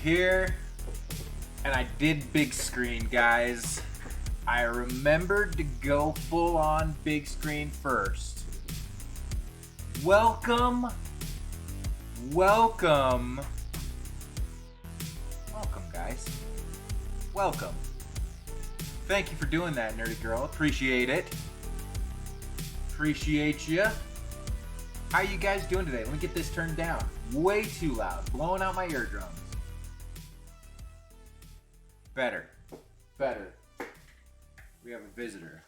here, and I did big screen, guys. I remembered to go full on big screen first. Welcome, guys. Welcome. Thank you for doing that, nerdy girl. Appreciate it. Appreciate you. How you guys doing today? Let me get this turned down. Way too loud. Blowing out my eardrums. Better. We have a visitor.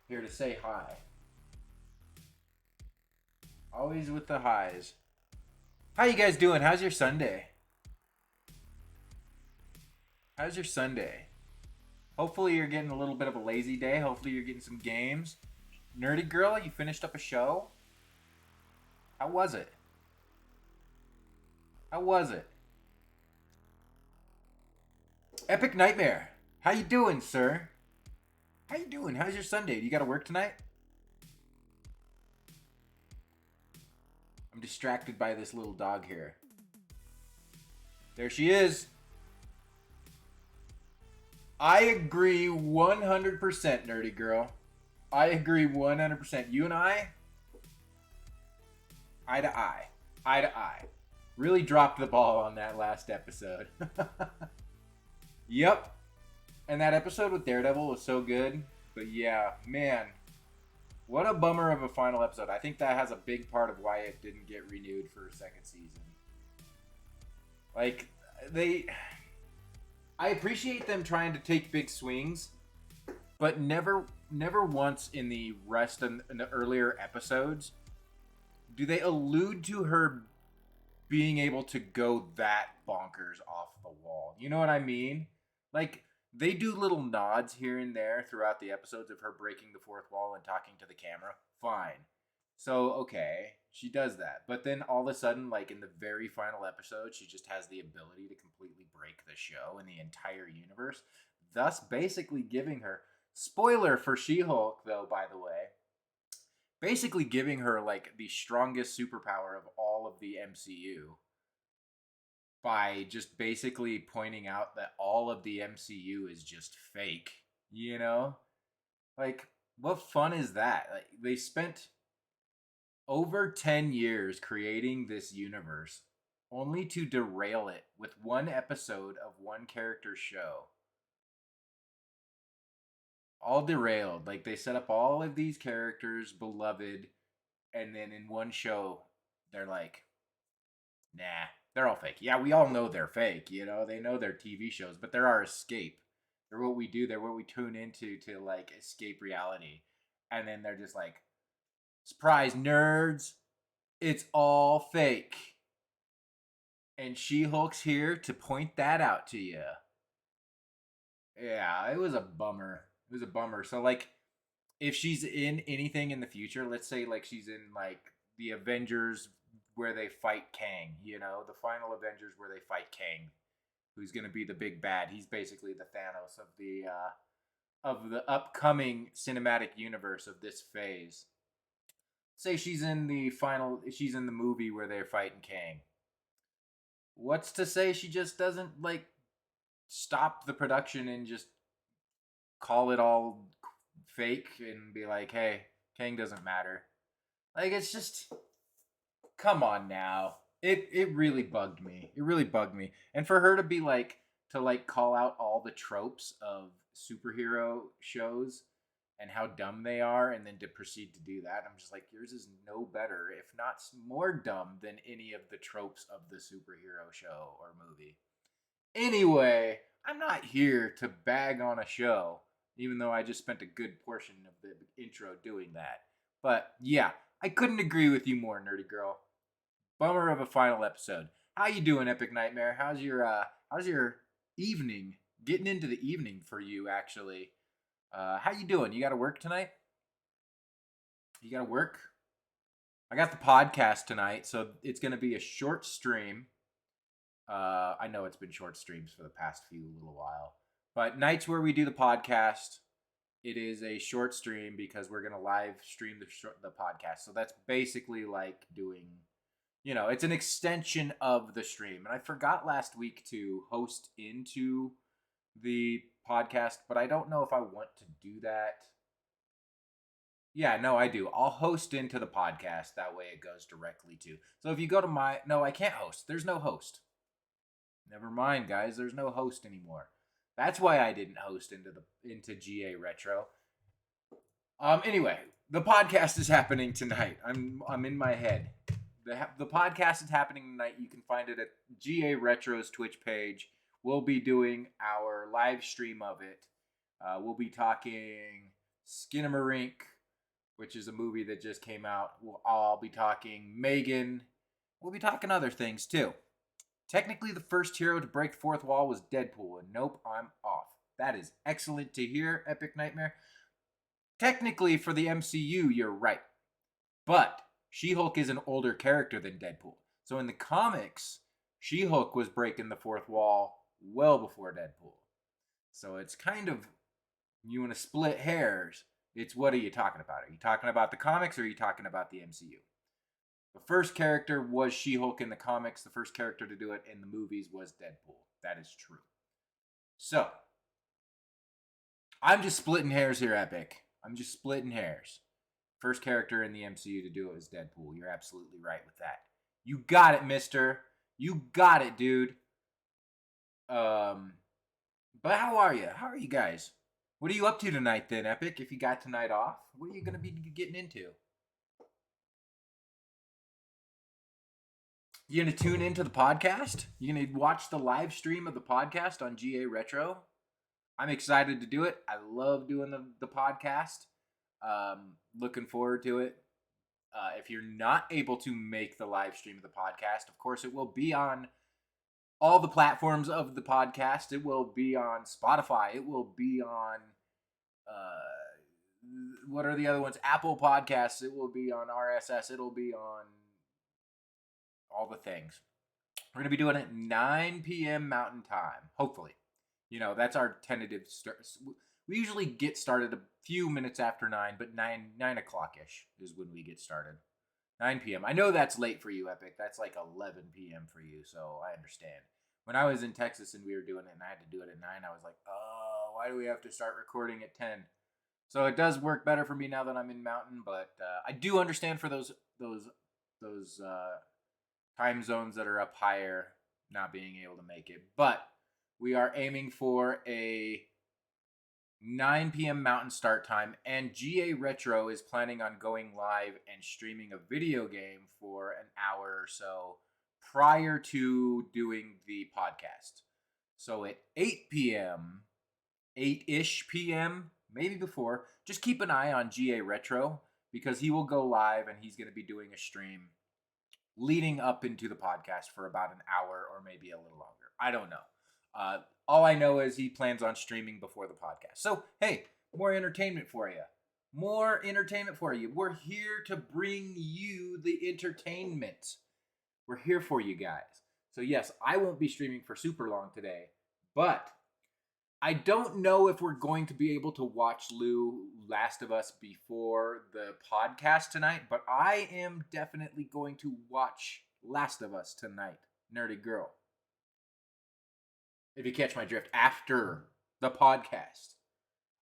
Here to say hi. Always with the highs. How you guys doing? How's your Sunday? Hopefully you're getting a little bit of a lazy day. Hopefully you're getting some games. Nerdy girl, you finished up a show? How was it? Epic Nightmare. How you doing, sir? How you doing? How's your Sunday? Do you got to work tonight? I'm distracted by this little dog here. There she is. I agree 100%, nerdy girl. I agree 100%. You and I, eye to eye. Really dropped the ball on that last episode. Yep. And that episode with Daredevil was so good. But yeah, man. What a bummer of a final episode. I think that has a big part of why it didn't get renewed for a second season. Like, I appreciate them trying to take big swings, but never once in the earlier episodes do they allude to her being able to go that bonkers off the wall. You know what I mean? Like, they do little nods here and there throughout the episodes of her breaking the fourth wall and talking to the camera. Fine. So, okay, she does that. But then all of a sudden, like in the very final episode, she just has the ability to completely break the show and the entire universe, thus basically giving her, spoiler for She-Hulk though, by the way, basically giving her like the strongest superpower of all of the MCU by just basically pointing out that all of the MCU is just fake, you know? Like, what fun is that? Like, they spent over 10 years creating this universe only to derail it with one episode of one character's show. All derailed. Like, they set up all of these characters, beloved, and then in one show, they're like, nah, they're all fake. Yeah, we all know they're fake, you know? They know they're TV shows, but they're our escape. They're what we do. They're what we tune into to, like, escape reality. And then they're just like, surprise, nerds. It's all fake. And She-Hulk's here to point that out to you. Yeah, it was a bummer. So, like, if she's in anything in the future, let's say, like, she's in, like, the Avengers where they fight Kang, you know? The final Avengers where they fight Kang, who's going to be the big bad. He's basically the Thanos of the upcoming cinematic universe of this phase. Say she's in the movie where they're fighting Kang. What's to say she just doesn't, like, stop the production and just call it all fake and be like, hey, Kang doesn't matter. Like, it's just, come on now. It really bugged me. And for her to be like, to like call out all the tropes of superhero shows and how dumb they are, and then to proceed to do that, I'm just like, yours is no better, if not more dumb than any of the tropes of the superhero show or movie. Anyway, I'm not here to bag on a show, even though I just spent a good portion of the intro doing that. But yeah, I couldn't agree with you more, nerdy girl. Bummer of a final episode. How you doing, Epic Nightmare? How's your evening? Getting into the evening for you, actually. How you doing? You got to work tonight? You got to work? I got the podcast tonight, so it's going to be a short stream. I know it's been short streams for the past little while. But nights where we do the podcast, it is a short stream because we're going to live stream the podcast. So that's basically like doing, it's an extension of the stream. And I forgot last week to host into the podcast, but I don't know if I want to do that. Yeah, no, I do. I'll host into the podcast. That way it goes directly to. So if you go to my. No, I can't host. There's no host. Never mind, guys. There's no host anymore. That's why I didn't host into GA Retro. Anyway, the podcast is happening tonight. I'm in my head. The podcast is happening tonight. You can find it at GA Retro's Twitch page. We'll be doing our live stream of it. We'll be talking Skinamarink, which is a movie that just came out. I'll be talking Megan. We'll be talking other things too. Technically, the first hero to break the fourth wall was Deadpool, and nope, I'm off. That is excellent to hear, Epic Nightmare. Technically, for the MCU, you're right. But She-Hulk is an older character than Deadpool. So in the comics, She-Hulk was breaking the fourth wall well before Deadpool. So it's kind of, you want to split hairs, it's what are you talking about? Are you talking about the comics or are you talking about the MCU? The first character was She-Hulk in the comics. The first character to do it in the movies was Deadpool. That is true. So, I'm just splitting hairs here, Epic. I'm just splitting hairs. First character in the MCU to do it was Deadpool. You're absolutely right with that. You got it, mister. You got it, dude. But how are you? How are you guys? What are you up to tonight then, Epic? If you got tonight off, what are you going to be getting into? You gonna tune into the podcast? You gonna watch the live stream of the podcast on GA Retro? I'm excited to do it. I love doing the podcast. Looking forward to it. If you're not able to make the live stream of the podcast, of course, it will be on all the platforms of the podcast. It will be on Spotify. It will be on, what are the other ones? Apple Podcasts. It will be on RSS. It'll be on all the things. We're going to be doing it 9 p.m. Mountain Time, hopefully. That's our tentative start. We usually get started a few minutes after 9, but 9 o'clock-ish is when we get started. 9 p.m. I know that's late for you, Epic. That's like 11 p.m. for you, so I understand. When I was in Texas and we were doing it and I had to do it at 9, I was like, oh, why do we have to start recording at 10? So it does work better for me now that I'm in Mountain, but I do understand for those time zones that are up higher not being able to make it. But we are aiming for a 9 p.m. Mountain start time, and GA Retro is planning on going live and streaming a video game for an hour or so prior to doing the podcast. So at 8 p.m., 8-ish p.m., maybe before, just keep an eye on GA Retro because he will go live and he's going to be doing a stream leading up into the podcast for about an hour or maybe a little longer. I don't know. All I know is he plans on streaming before the podcast. So, hey, more entertainment for you. More entertainment for you. We're here to bring you the entertainment. We're here for you guys. So, yes, I won't be streaming for super long today, but I don't know if we're going to be able to watch Last of Us before the podcast tonight, but I am definitely going to watch Last of Us tonight, nerdy girl. If you catch my drift, after the podcast.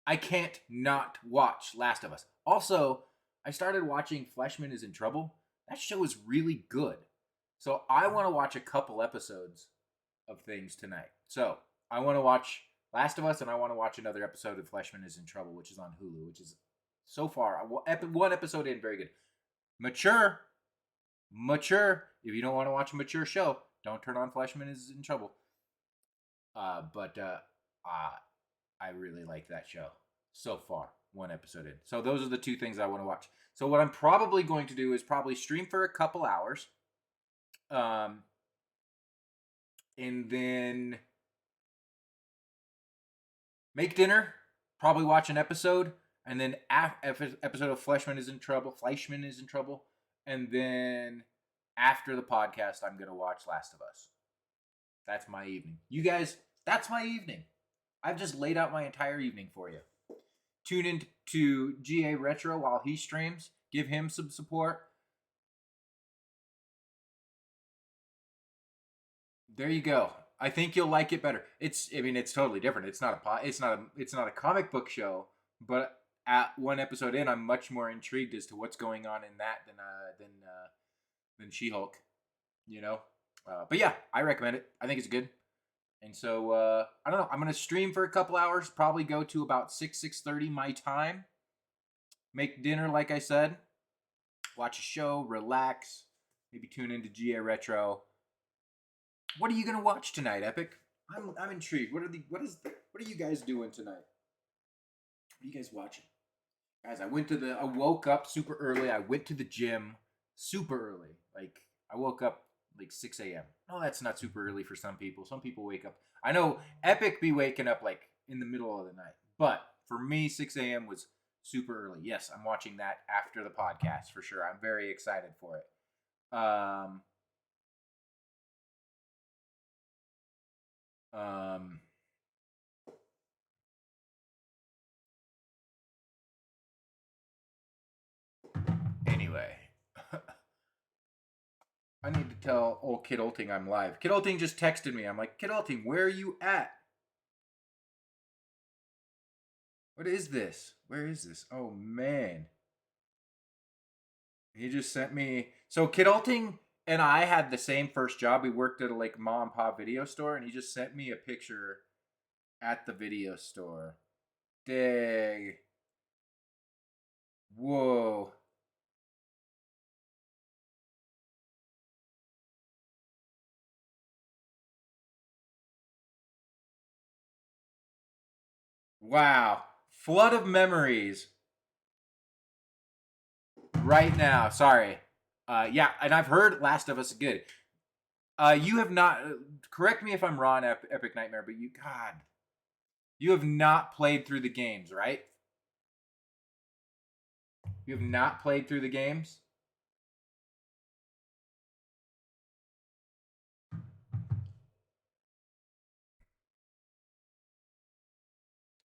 I can't not watch Last of Us. Also, I started watching Fleshman is in Trouble. That show is really good. So I want to watch a couple episodes of things tonight. So I want to watch Last of Us, and I want to watch another episode of Fleshman is in Trouble, which is on Hulu, which is so far one episode in, very good. Mature. If you don't want to watch a mature show, don't turn on Fleshman is in Trouble. But I really like that show so far. One episode in. So those are the two things I want to watch. So what I'm probably going to do is probably stream for a couple hours. And then make dinner, probably watch an episode, and then episode of Fleshman is in Trouble, and then after the podcast, I'm going to watch Last of Us. That's my evening. You guys, that's my evening. I've just laid out my entire evening for you. Tune in to GA Retro while he streams. Give him some support. There you go. I think you'll like it better. I mean, it's totally different. It's not a comic book show, but at one episode in, I'm much more intrigued as to what's going on in that than She-Hulk. You know, but yeah, I recommend it. I think it's good. And so I don't know. I'm gonna stream for a couple hours. Probably go to about 6:30 my time. Make dinner, like I said. Watch a show. Relax. Maybe tune into GA Retro. What are you gonna watch tonight, Epic? I'm intrigued. What are you guys doing tonight? What are you guys watching? Guys, I woke up super early. I went to the gym super early. Like I woke up like 6 a.m. Oh, that's not super early for some people. Some people wake up. I know Epic be waking up like in the middle of the night. But for me, 6 a.m. was super early. Yes, I'm watching that after the podcast for sure. I'm very excited for it. Um anyway. I need to tell old Kid Olting I'm live. Kid Olting just texted me. I'm like, Kid Olting, where are you at? What is this? Where is this? Oh man. He just sent me. So Kid Olting and I had the same first job. We worked at a like mom and pop video store, and he just sent me a picture at the video store. Dang. Whoa. Wow. Flood of memories right now. Sorry. Yeah, and I've heard Last of Us good. You have not. Correct me if I'm wrong, Epic Nightmare, but you have not played through the games, right? You have not played through the games.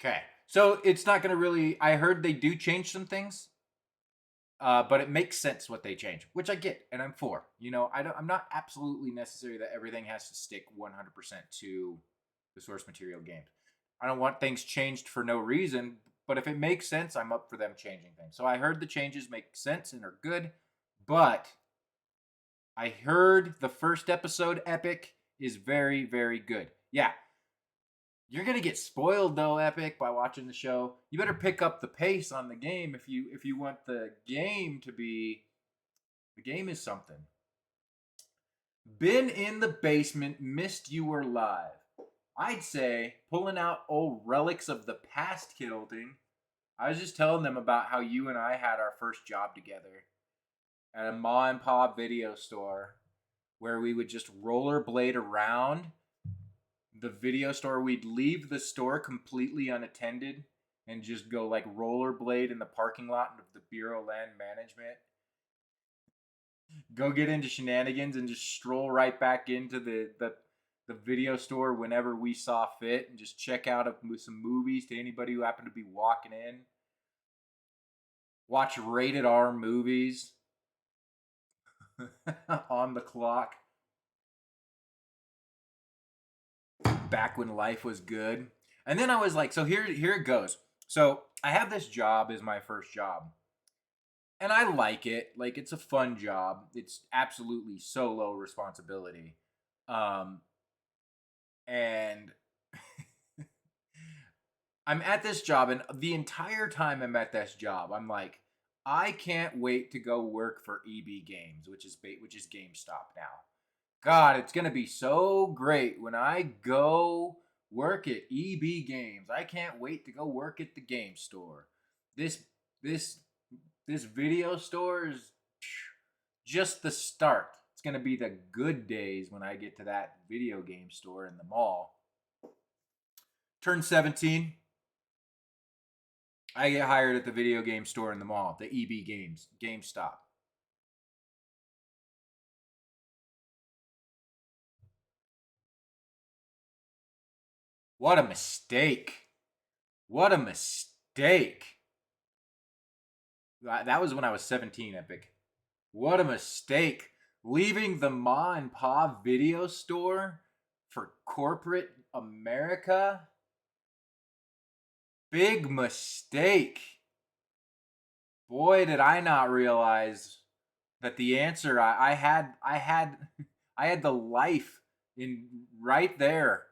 Okay, so it's not gonna really. I heard they do change some things, but it makes sense what they change, which I get, and I'm for. You know, I'm not absolutely necessary that everything has to stick 100% to the source material games. I don't want things changed for no reason, but if it makes sense, I'm up for them changing things. So I heard the changes make sense and are good, but I heard the first episode, Epic, is very, very good. Yeah, you're gonna get spoiled though, Epic, by watching the show. You better pick up the pace on the game if you want the game to be. The game is something. Been in the basement, missed you were live. I'd say pulling out old relics of the past, Kid Olding. I was just telling them about how you and I had our first job together at a ma and pop video store where we would just rollerblade around the video store. We'd leave the store completely unattended and just go like rollerblade in the parking lot of the Bureau of Land Management. Go get into shenanigans and just stroll right back into the video store whenever we saw fit and just check out some movies to anybody who happened to be walking in. Watch rated R movies on the clock. Back when life was good. And then I was like, so here it goes. So I have this job as my first job. And I like it. Like it's a fun job. It's absolutely so low responsibility. Um and I'm at this job, and the entire time I'm at this job, I'm like, I can't wait to go work for EB Games, which is GameStop now. God, it's gonna be so great when I go work at EB Games. I can't wait to go work at the game store. This this this video store is just the start. It's gonna be the good days when I get to that video game store in the mall. Turn 17. I get hired at the video game store in the mall, the EB Games, GameStop. What a mistake. What a mistake. That was when I was 17, Epic. What a mistake. Leaving the Ma and Pa video store for corporate America? Big mistake. Boy, did I not realize that the answer I had the life in right there.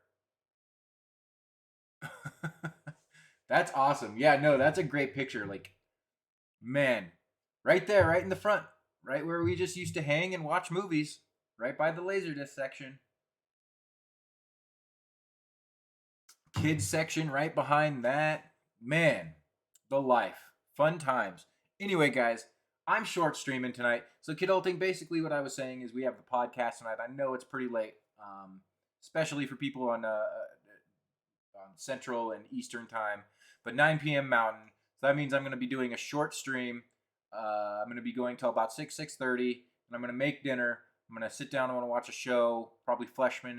That's awesome. Yeah, no, that's a great picture. Like, man, right there, right in the front, right where we just used to hang and watch movies, right by the Laserdisc section. Kids section right behind that. Man, the life. Fun times. Anyway, guys, I'm short streaming tonight. So, Kidulting, basically what I was saying is we have the podcast tonight. I know it's pretty late, especially for people on Central and Eastern time, but 9 p.m. Mountain. So that means I'm going to be doing a short stream. I'm going to be going till about 6:30, and I'm going to make dinner. I'm going to sit down. I want to watch a show. Probably Fleshman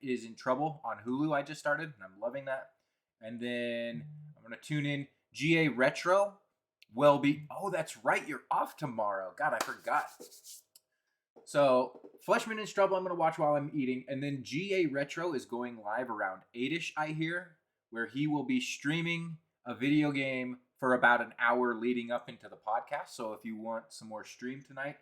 is in Trouble on Hulu. I just started, and I'm loving that. And then I'm going to tune in GA Retro. Oh, that's right. You're off tomorrow. God, I forgot. So Fleshman is Trouble I'm going to watch while I'm eating. And then GA Retro is going live around 8-ish, I hear, where he will be streaming a video game for about an hour leading up into the podcast. So if you want some more stream tonight,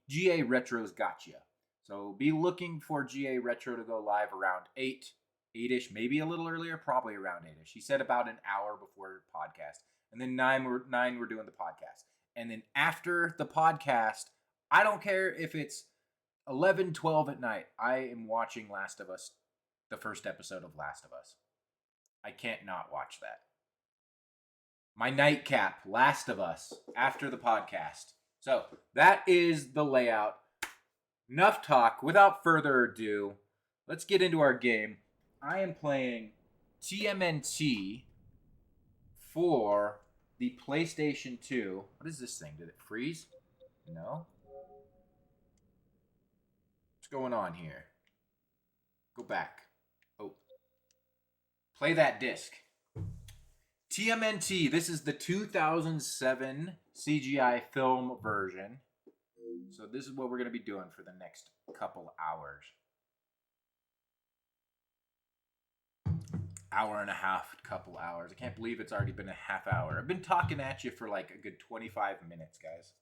GA Retro's got you. So be looking for GA Retro to go live around 8-ish, maybe a little earlier, probably around 8-ish. He said about an hour before podcast. And then 9 we're doing the podcast. And then after the podcast, I don't care if it's 11, 12 at night. I am watching Last of Us, the first episode of Last of Us. I can't not watch that. My nightcap, Last of Us, after the podcast. So that is the layout. Enough talk. Without further ado, let's get into our game. I am playing TMNT for the PlayStation 2. What is this thing? Did it freeze? No. What's going on here? Go back. Oh. Play that disc. TMNT. This is the 2007 CGI film version. So this is what we're going to be doing for the next couple hours. Hour and a half, couple hours. I can't believe it's already been a half hour. I've been talking at you for like a good 25 minutes, guys.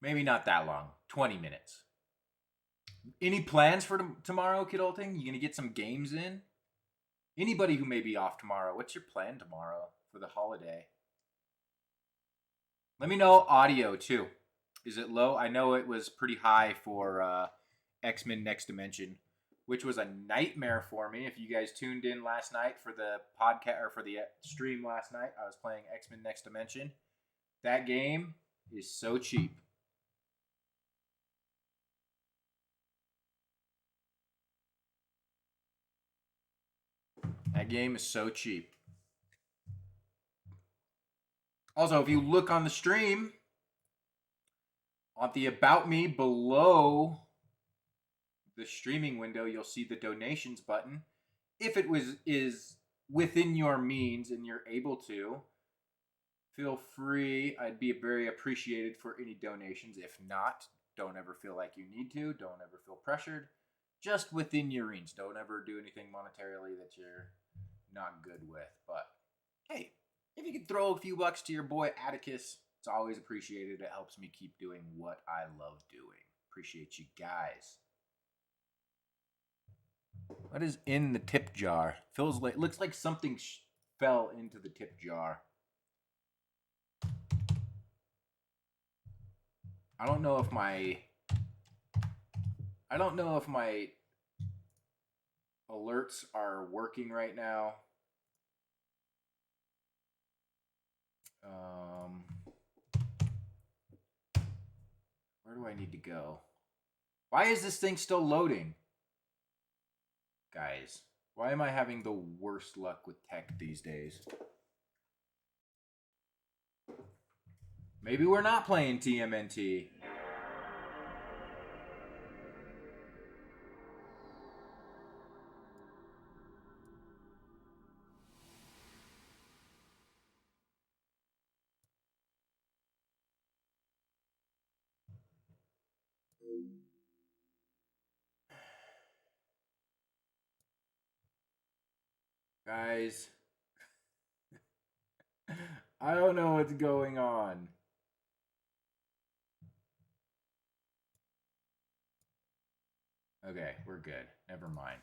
Maybe not that long. 20 minutes. Any plans for tomorrow, Kidulting? You gonna get some games in? Anybody who may be off tomorrow, what's your plan tomorrow for the holiday? Let me know audio too. Is it low? I know it was pretty high for X-Men Next Dimension, which was a nightmare for me. If you guys tuned in last night for the podcast or for the stream last night, I was playing X-Men Next Dimension. That game is so cheap. That game is so cheap. Also, if you look on the stream, on the About Me below the streaming window, you'll see the donations button. If it is within your means and you're able to, feel free. I'd be very appreciated for any donations. If not, don't ever feel like you need to. Don't ever feel pressured. Just within your means. Don't ever do anything monetarily that you're not good with. But hey, if you could throw a few bucks to your boy Atticus, it's always appreciated. It helps me keep doing what I love doing. Appreciate you guys. What is in the tip jar? Looks like something fell into the tip jar. I don't know if my alerts are working right now. Where do I need to go? Why is this thing still loading? Guys, why am I having the worst luck with tech these days? Maybe we're not playing TMNT. Guys, I don't know what's going on. Okay, we're good. Never mind.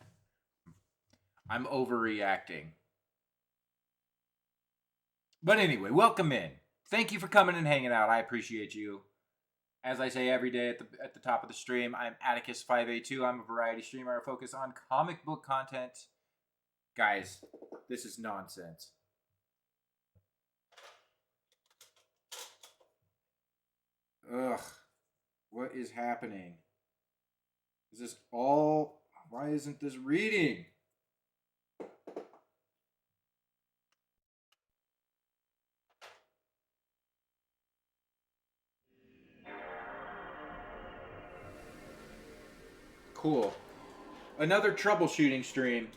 I'm overreacting. But anyway, welcome in. Thank you for coming and hanging out. I appreciate you. As I say every day at the top of the stream, I'm Atticus582. I'm a variety streamer. I focus on comic book content. Guys, this is nonsense. Ugh. What is happening? Is this all... Why isn't this reading? Cool. Another troubleshooting stream.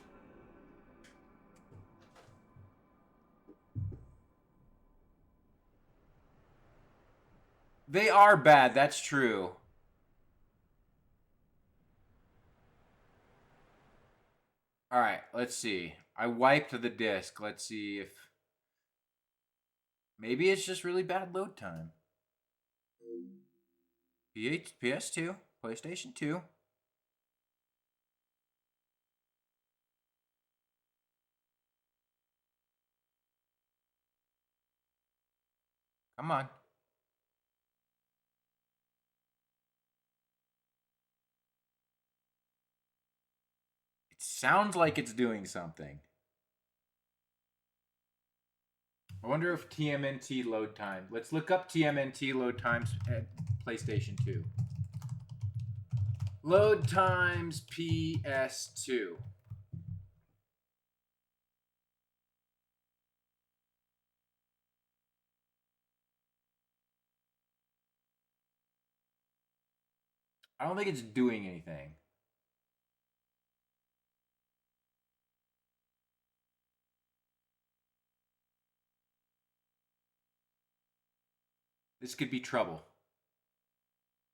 They are bad, that's true. Alright, let's see. I wiped the disc. Let's see if... Maybe it's just really bad load time. PS2, PlayStation 2. Come on. It sounds like it's doing something. I wonder if TMNT load time. Let's look up TMNT load times at PlayStation 2. Load times PS2. I don't think it's doing anything. This could be trouble.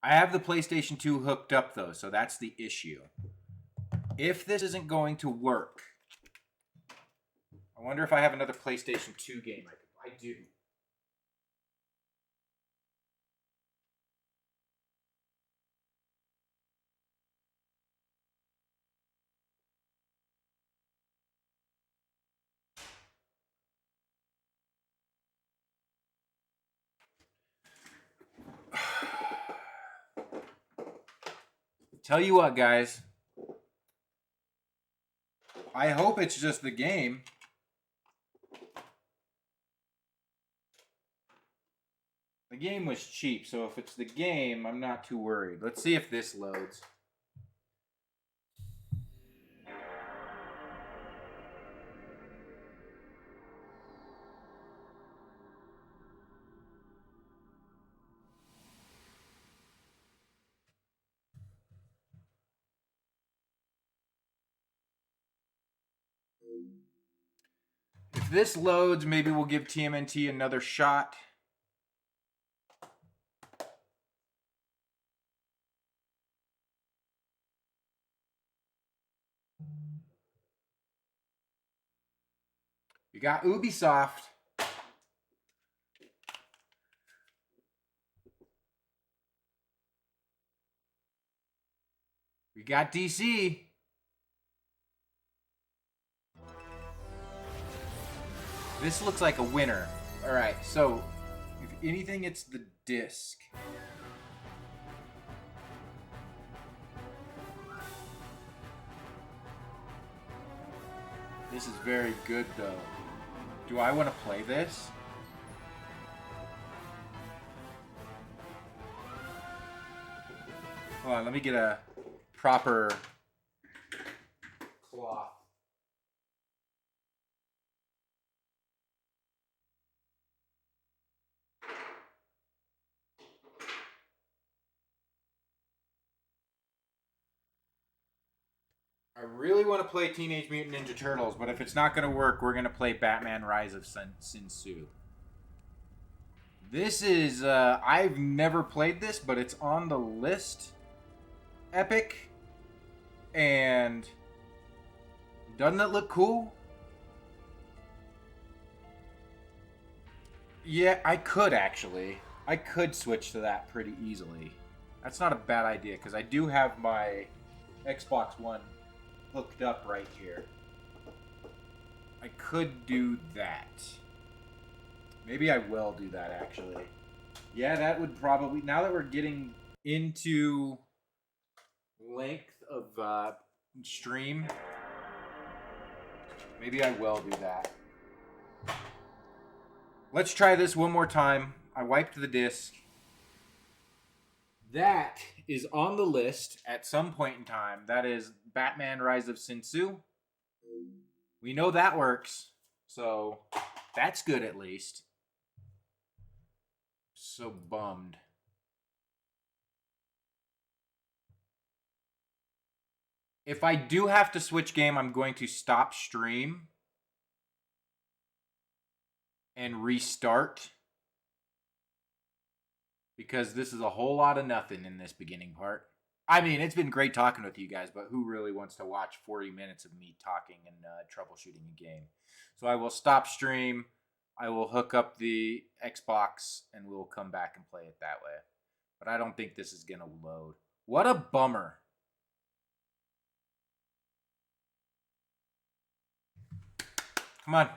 I have the PlayStation 2 hooked up though, so that's the issue. If this isn't going to work, I wonder if I have another PlayStation 2 game. I do. Tell you what, guys. I hope it's just the game. The game was cheap, so if it's the game, I'm not too worried. Let's see if this loads. If this loads, maybe we'll give TMNT another shot. We got Ubisoft. We got DC. This looks like a winner. All right, so if anything, it's the disc. This is very good, though. Do I want to play this? Hold on, let me get a proper cloth. I really want to play Teenage Mutant Ninja Turtles, but if it's not going to work, we're going to play Batman Rise of Sin Tzu. This is, I've never played this, but it's on the list. Epic. And doesn't it look cool? Yeah, I could actually. I could switch to that pretty easily. That's not a bad idea because I do have my Xbox One hooked up right here. I could do that. Maybe I will do that actually. Yeah, that would probably. Now that we're getting into length of stream, maybe I will do that. Let's try this one more time. I wiped the disc. That is on the list at some point in time. That is Batman Rise of Sin Tzu. We know that works. So that's good at least. So bummed. If I do have to switch game, I'm going to stop stream and restart. Because this is a whole lot of nothing in this beginning part. I mean, it's been great talking with you guys, but who really wants to watch 40 minutes of me talking and troubleshooting a game? So I will stop stream. I will hook up the Xbox, and we'll come back and play it that way. But I don't think this is going to load. What a bummer. Come on.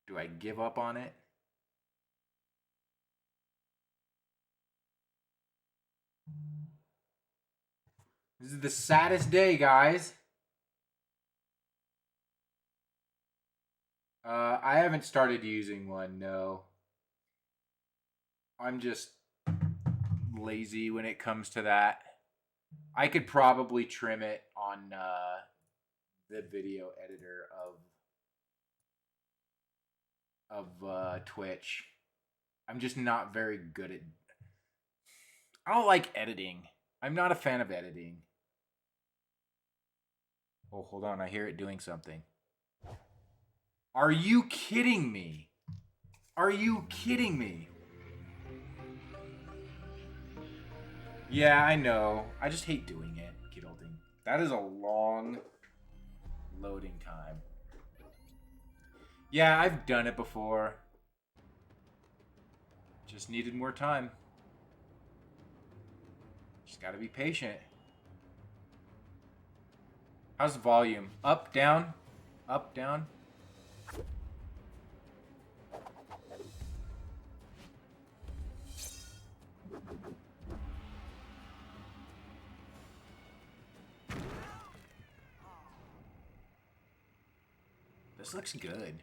Do I give up on it? This is the saddest day, guys. I haven't started using one, no. I'm just lazy when it comes to that. I could probably trim it on the video editor of Twitch. I'm just not very good at. I don't like editing. I'm not a fan of editing. Oh, hold on. I hear it doing something. Are you kidding me? Are you kidding me? Yeah, I know. I just hate doing it, Kiddleding. That is a long loading time. Yeah, I've done it before. Just needed more time. Just gotta be patient. How's the volume? Up, down? Up, down? This looks good.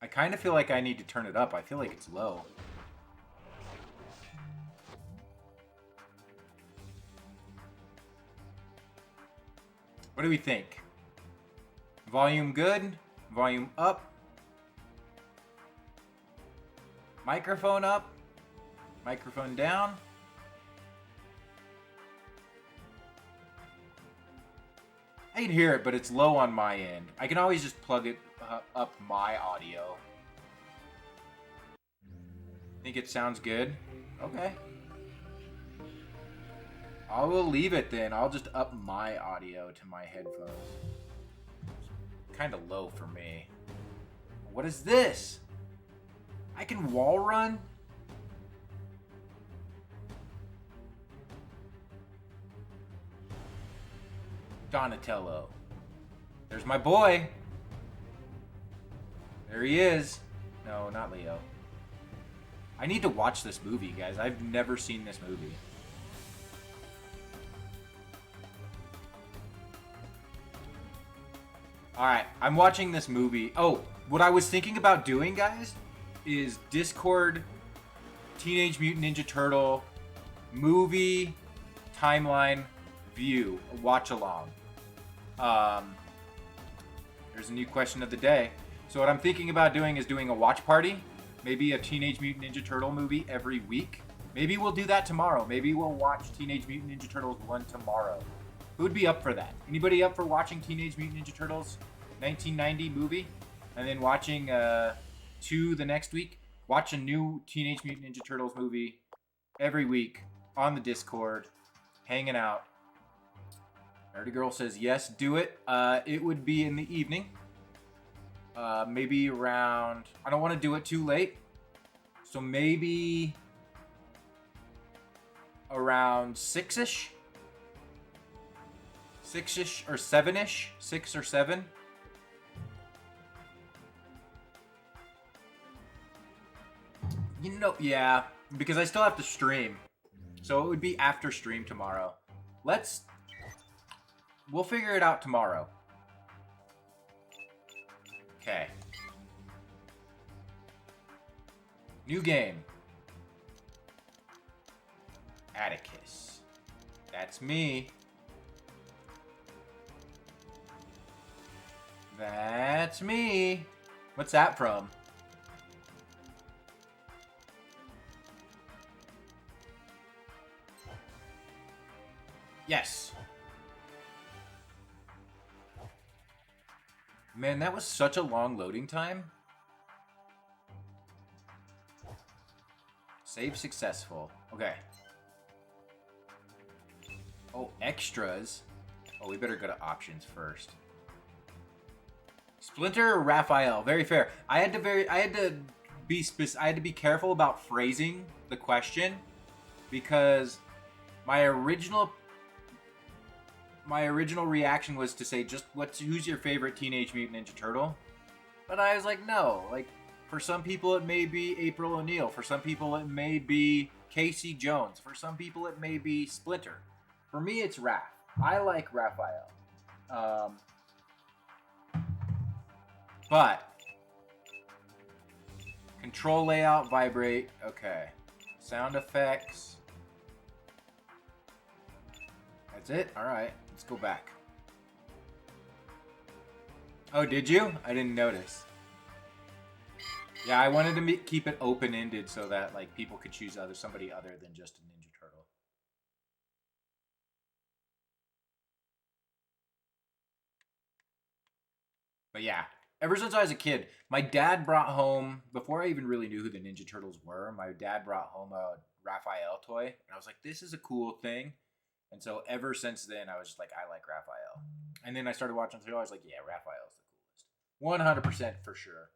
I kind of feel like I need to turn it up. I feel like it's low. What do we think? Volume good? Volume up? Microphone up? Microphone down? I can hear it, but it's low on my end. I can always just plug it up my audio. Think it sounds good? Okay. I will leave it then. I'll just up my audio to my headphones. Kind of low for me. What is this? I can wall run? Donatello. There's my boy. There he is. No, not Leo. I need to watch this movie, guys. I've never seen this movie. Alright, I'm watching this movie. Oh, what I was thinking about doing, guys, is Discord Teenage Mutant Ninja Turtle movie timeline view, watch along. There's a new question of the day. So what I'm thinking about doing is doing a watch party, maybe a Teenage Mutant Ninja Turtle movie every week. Maybe we'll do that tomorrow. Maybe we'll watch Teenage Mutant Ninja Turtles 1 tomorrow. Who would be up for that? Anybody up for watching Teenage Mutant Ninja Turtles 1990 movie and then watching 2 the next week? watch a new Teenage Mutant Ninja Turtles movie every week on the Discord, hanging out. Nerdy Girl says yes, do it. It would be in the evening. Maybe around... I don't want to do it too late. So maybe around 6-ish? 6-ish or 7-ish? 6 or 7? You know, yeah. Because I still have to stream. So it would be after stream tomorrow. We'll figure it out tomorrow. Okay. New game. Atticus. That's me. That's me. What's that from? Yes. Man, that was such a long loading time. Save successful. Okay. Oh, extras. Oh, we better go to options first. Splinter or Raphael? Very fair. I had to be careful about phrasing the question because my original reaction was to say just who's your favorite Teenage Mutant Ninja Turtle? But I was like, no. Like, for some people it may be April O'Neil. For some people it may be Casey Jones. For some people it may be Splinter. For me it's Raph. I like Raphael. But control layout, vibrate. Okay. Sound effects. That's it? Alright. Let's go back. Oh, did you? I didn't notice. Yeah, I wanted to keep it open-ended so that like people could choose somebody other than just a Ninja Turtle. But yeah, ever since I was a kid, my dad brought home, before I even really knew who the Ninja Turtles were, my dad brought home a Raphael toy. And I was like, this is a cool thing. And so ever since then, I was just like, I like Raphael. And then I started watching the show. I was like, yeah, Raphael's the coolest. 100% for sure.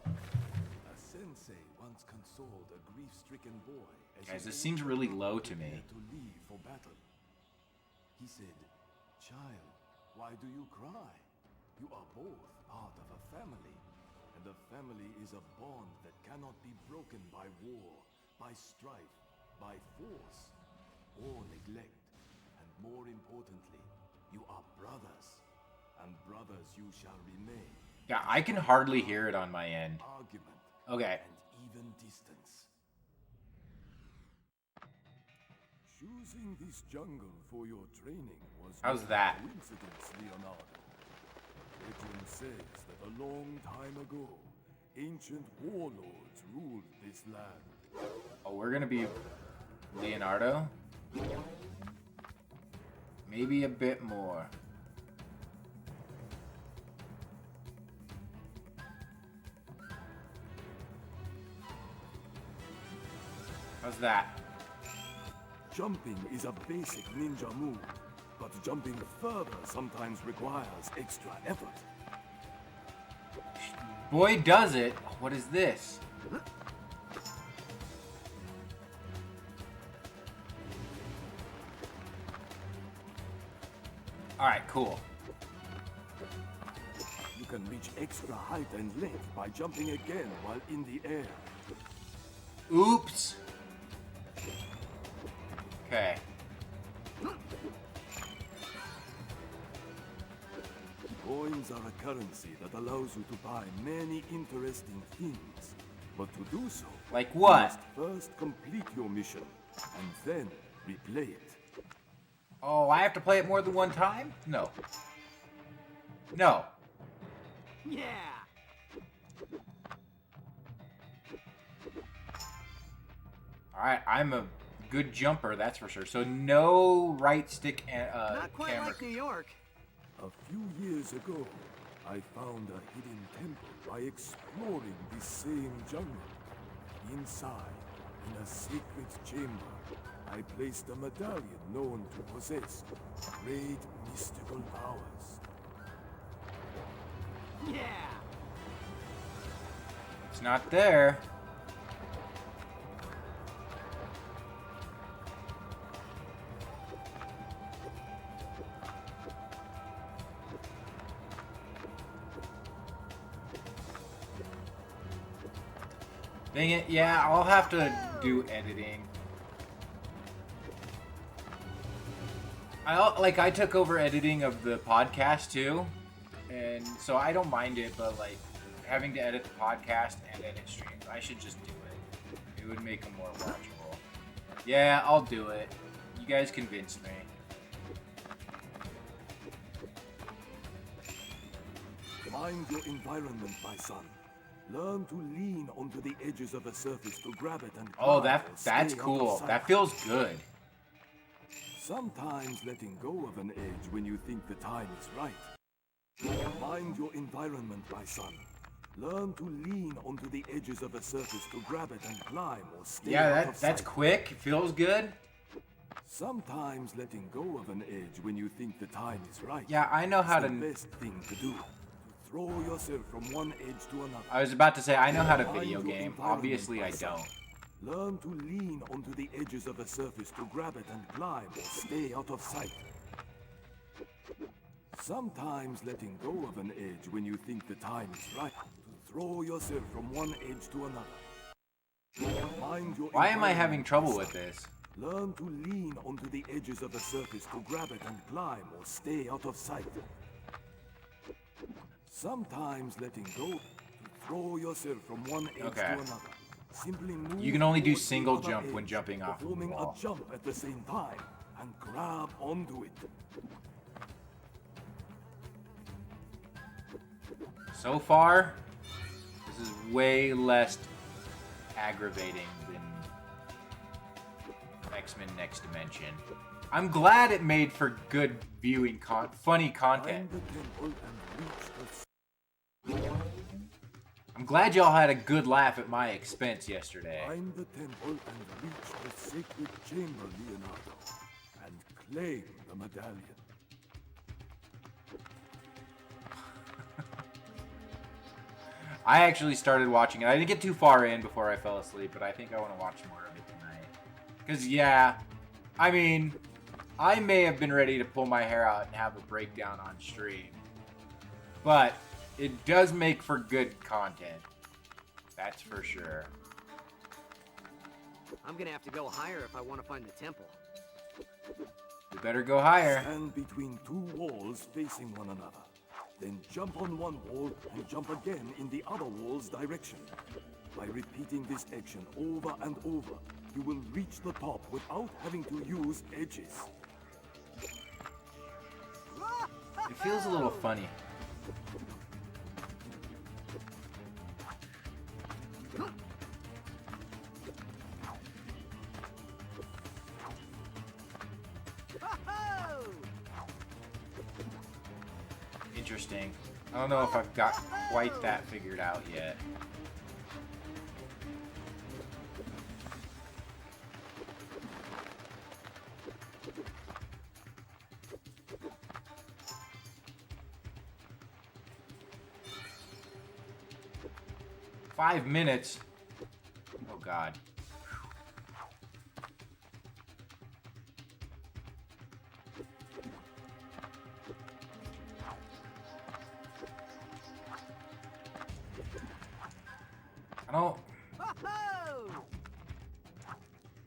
A sensei once consoled a grief-stricken boy. Guys, this seems really low to me. To leave for battle. He said, "Child, why do you cry? You are both part of a family. And a family is a bond that cannot be broken by war, by strife, by force, or neglect. And more importantly, you are brothers. And brothers you shall remain." Yeah, I can hardly hear it on my end. Argument. Okay. And even distance. Choosing this jungle for your training was How's no that? coincidence, Leonardo. Legend says that a long time ago, ancient warlords ruled this land. Oh, we're gonna be Leonardo? Maybe a bit more. How's that? Jumping is a basic ninja move, but jumping further sometimes requires extra effort. Boy, does it. What is this? Alright, cool. You can reach extra height and length by jumping again while in the air. Oops. Okay. Coins are a currency that allows you to buy many interesting things. But to do so, Like you what? must first complete your mission, and then replay it. Oh, I have to play it more than one time? No. No. Yeah. Alright, I'm a good jumper, that's for sure. So no right stick Not quite camera. like New York. A few years ago, I found a hidden temple by exploring this same jungle. Inside, in a sacred chamber, I placed a medallion known to possess great mystical powers. Yeah! It's not there. Dang it, yeah, I'll have to do editing. I took over editing of the podcast too, and so I don't mind it, but like having to edit the podcast and edit streams, I should just do it. It would make them more watchable. Yeah, I'll do it. You guys convinced me. Mind your environment, my son. Learn to lean onto the edges of a surface to grab it and Oh, climb or that's stay out cool. of sight. That feels good. Sometimes letting go of an edge when you think the time is right. Mind your environment, my son. Learn to lean onto the edges of a surface to grab it and climb or stay out Yeah, of that's sight. quick. It feels good. Sometimes letting go of an edge when you think the time is right. Yeah, I know how is to. the best thing to do. To throw yourself from one edge to another. I was about to say I know how to Mind video your game. environment, Obviously, my I son. don't. Learn to lean onto the edges of a surface to grab it and climb or stay out of sight. Sometimes letting go of an edge when you think the time is right. To throw yourself from one edge to another. Mind your Why am I environment, having my trouble son. with this? Learn to lean onto the edges of a surface to grab it and climb or stay out of sight. Sometimes letting go to throw yourself from one edge Okay. to another. Simply move You can only do towards the single other jump when edge, jumping off of the performing wall. a jump at the same time and grab onto it. So far, this is way less aggravating than X-Men Next Dimension. I'm glad it made for good viewing, funny content. Find the temple and reach the I'm glad y'all had a good laugh at my expense yesterday. Find the temple and reach the sacred chamber, Leonardo, and claim the medallion. I actually started watching it. I didn't get too far in before I fell asleep, but I think I want to watch more of it tonight. Because, yeah, I mean, I may have been ready to pull my hair out and have a breakdown on stream. But it does make for good content. That's for sure. I'm gonna have to go higher if I want to find the temple. You better go higher. Stand between two walls facing one another. Then jump on one wall and jump again in the other wall's direction. By repeating this action over and over, you will reach the top without having to use edges. It feels a little funny. Interesting. I don't know if I've got quite that figured out yet. Five minutes. Oh God.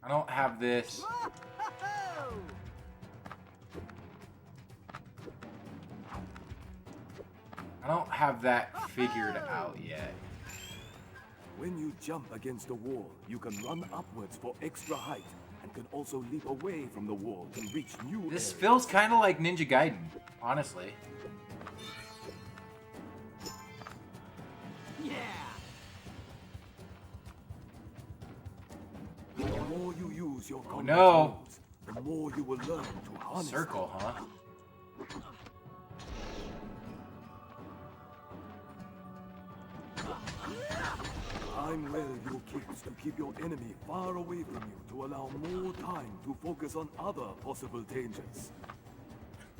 I don't have this. I don't have that figured out yet. When you jump against a wall, you can run upwards for extra height and can also leap away from the wall to reach new This areas. feels kind of like Ninja Gaiden, honestly. Yeah! The more you use your combat no. moves, the more you will learn to harness Circle, huh? your kicks to keep your enemy far away from you to allow more time to focus on other possible dangers.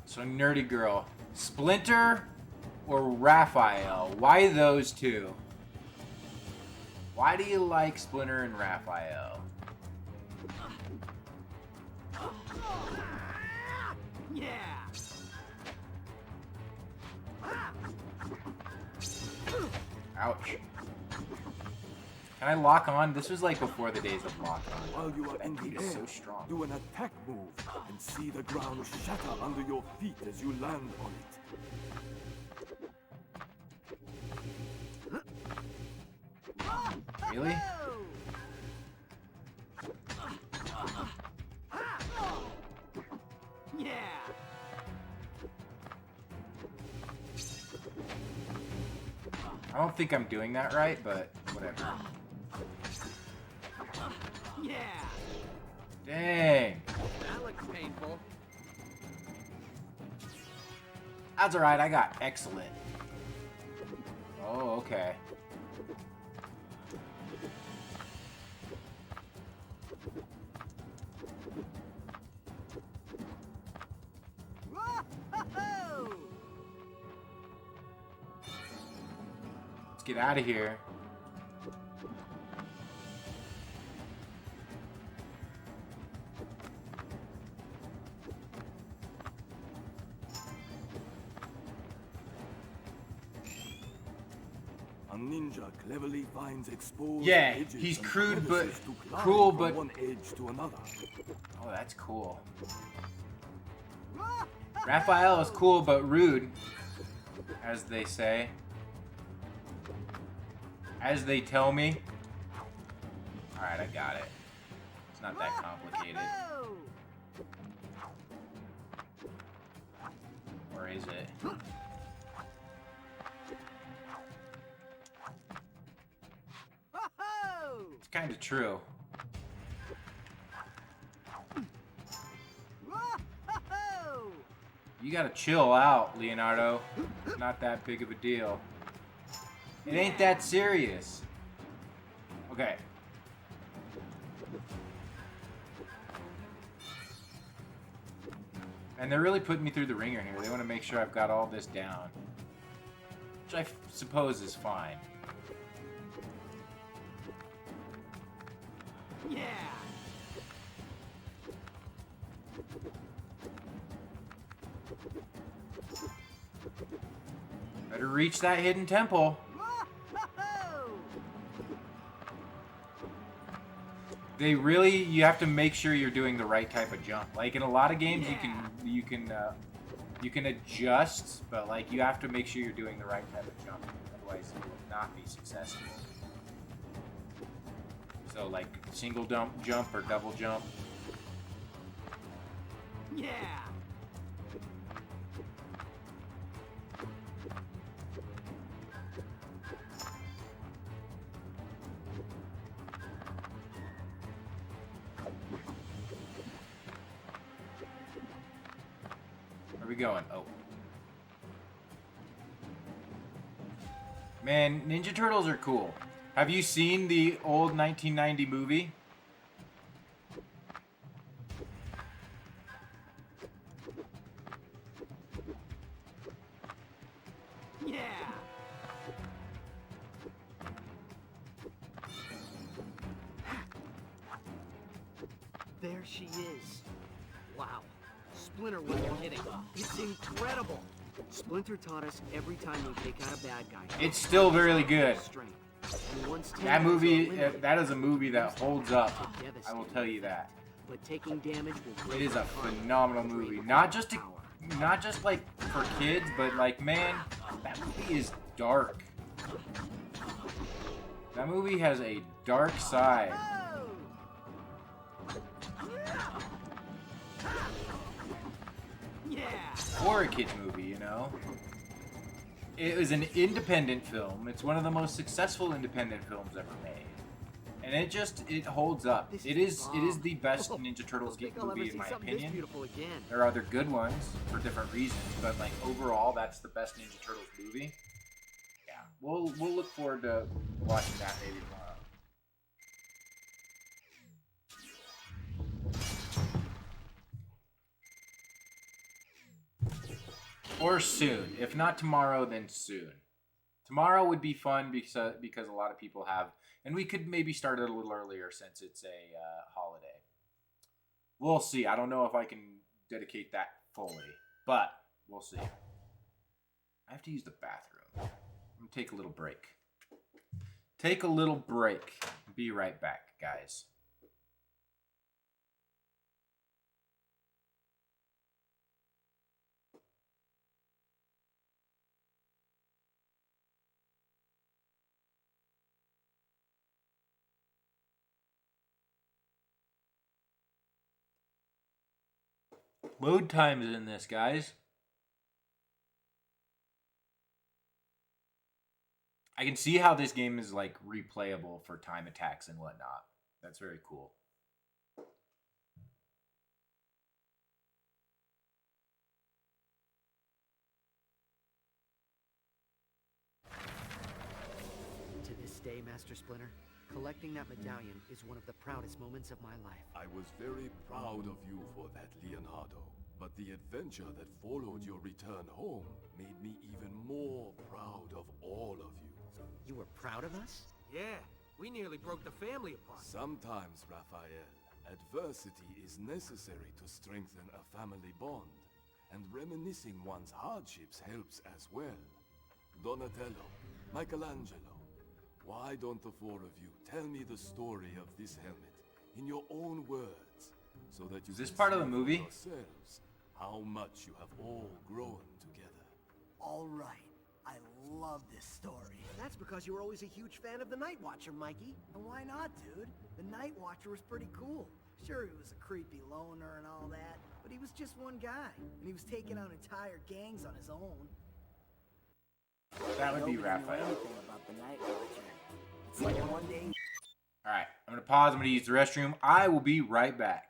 So nerdy girl, Splinter or Raphael? Why those two? Why do you like Splinter and Raphael? Yeah. Ouch. Can I lock on? This was like before the days of lock on. While you are That in dude the is air, so strong. do an attack move and see the ground shatter under your feet as you land on it. Really? Yeah. I don't think I'm doing that right, but whatever. Yeah. Dang. That looks painful. That's alright, I got excellent. Oh, okay. Whoa! Let's get out of here. A ninja cleverly finds exposed Yeah, edges he's and crude but crevices to climb cruel from but- one edge to another. Oh, that's cool. Raphael is cool but rude, as they say. As they tell me. Alright, I got it. It's not that complicated. Or is it? It's kind of true. You gotta chill out, Leonardo. It's not that big of a deal. It ain't that serious. Okay. And they're really putting me through the ringer here. They want to make sure I've got all this down. Which I suppose is fine. Yeah. Better reach that hidden temple. They really, you have to make sure you're doing the right type of jump. Like in a lot of games, you can adjust, but like you have to make sure you're doing the right type of jump. Otherwise, you will not be successful. So like single jump or double jump. Yeah. Where are we going? Oh. Man, Ninja Turtles are cool. Have you seen the old 1990 movie? Yeah. There she is. Wow. Splinter wasn't kidding. It's incredible. Splinter taught us every time we take out a bad guy. It's still really good. Strength. And once 10 That guys are movie, eliminated, that is a movie that holds up. I devastating. will tell you that. But taking damage will It break is a the karma phenomenal and movie. drain Not all just power. like for kids, but like man, that movie is dark. That movie has a dark side. Yeah. For a kids movie, you know. It was an independent film. It's one of the most successful independent films ever made. And it holds up. This It is is the bomb. best Ninja Turtles Think I'll ever movie see in my something this opinion. beautiful again. There are other good ones for different reasons, but like overall, that's the best Ninja Turtles movie. Yeah, we'll look forward to watching that maybe tomorrow. Or soon. If not tomorrow, then soon. Tomorrow would be fun because a lot of people have, and we could maybe start it a little earlier since it's a holiday. We'll see. I don't know if I can dedicate that fully, but we'll see. I have to use the bathroom. I'm gonna take a little break. Take a little break. Be right back, guys. Load times in this, guys. I can see how this game is like replayable for time attacks and whatnot. That's very cool. To this day, Master Splinter, collecting that medallion is one of the proudest moments of my life. I was very proud of you for that, Leonardo. But the adventure that followed your return home made me even more proud of all of you. You were proud of us? Yeah, we nearly broke the family apart. Sometimes, Raphael, adversity is necessary to strengthen a family bond. And reminiscing one's hardships helps as well. Donatello, Michelangelo, why don't the four of you tell me the story of this helmet in your own words, so that you Is this can part of see the for movie? yourselves how much you have all grown together. All right. I love this story. That's because you were always a huge fan of the Night Watcher, Mikey. And why not, dude? The Night Watcher was pretty cool. Sure, he was a creepy loner and all that, but he was just one guy, and he was taking out entire gangs on his own. That would be Nobody knew Raphael. anything about the Night Watcher. It's like one day. All right, I'm gonna pause. I'm gonna use the restroom. I will be right back.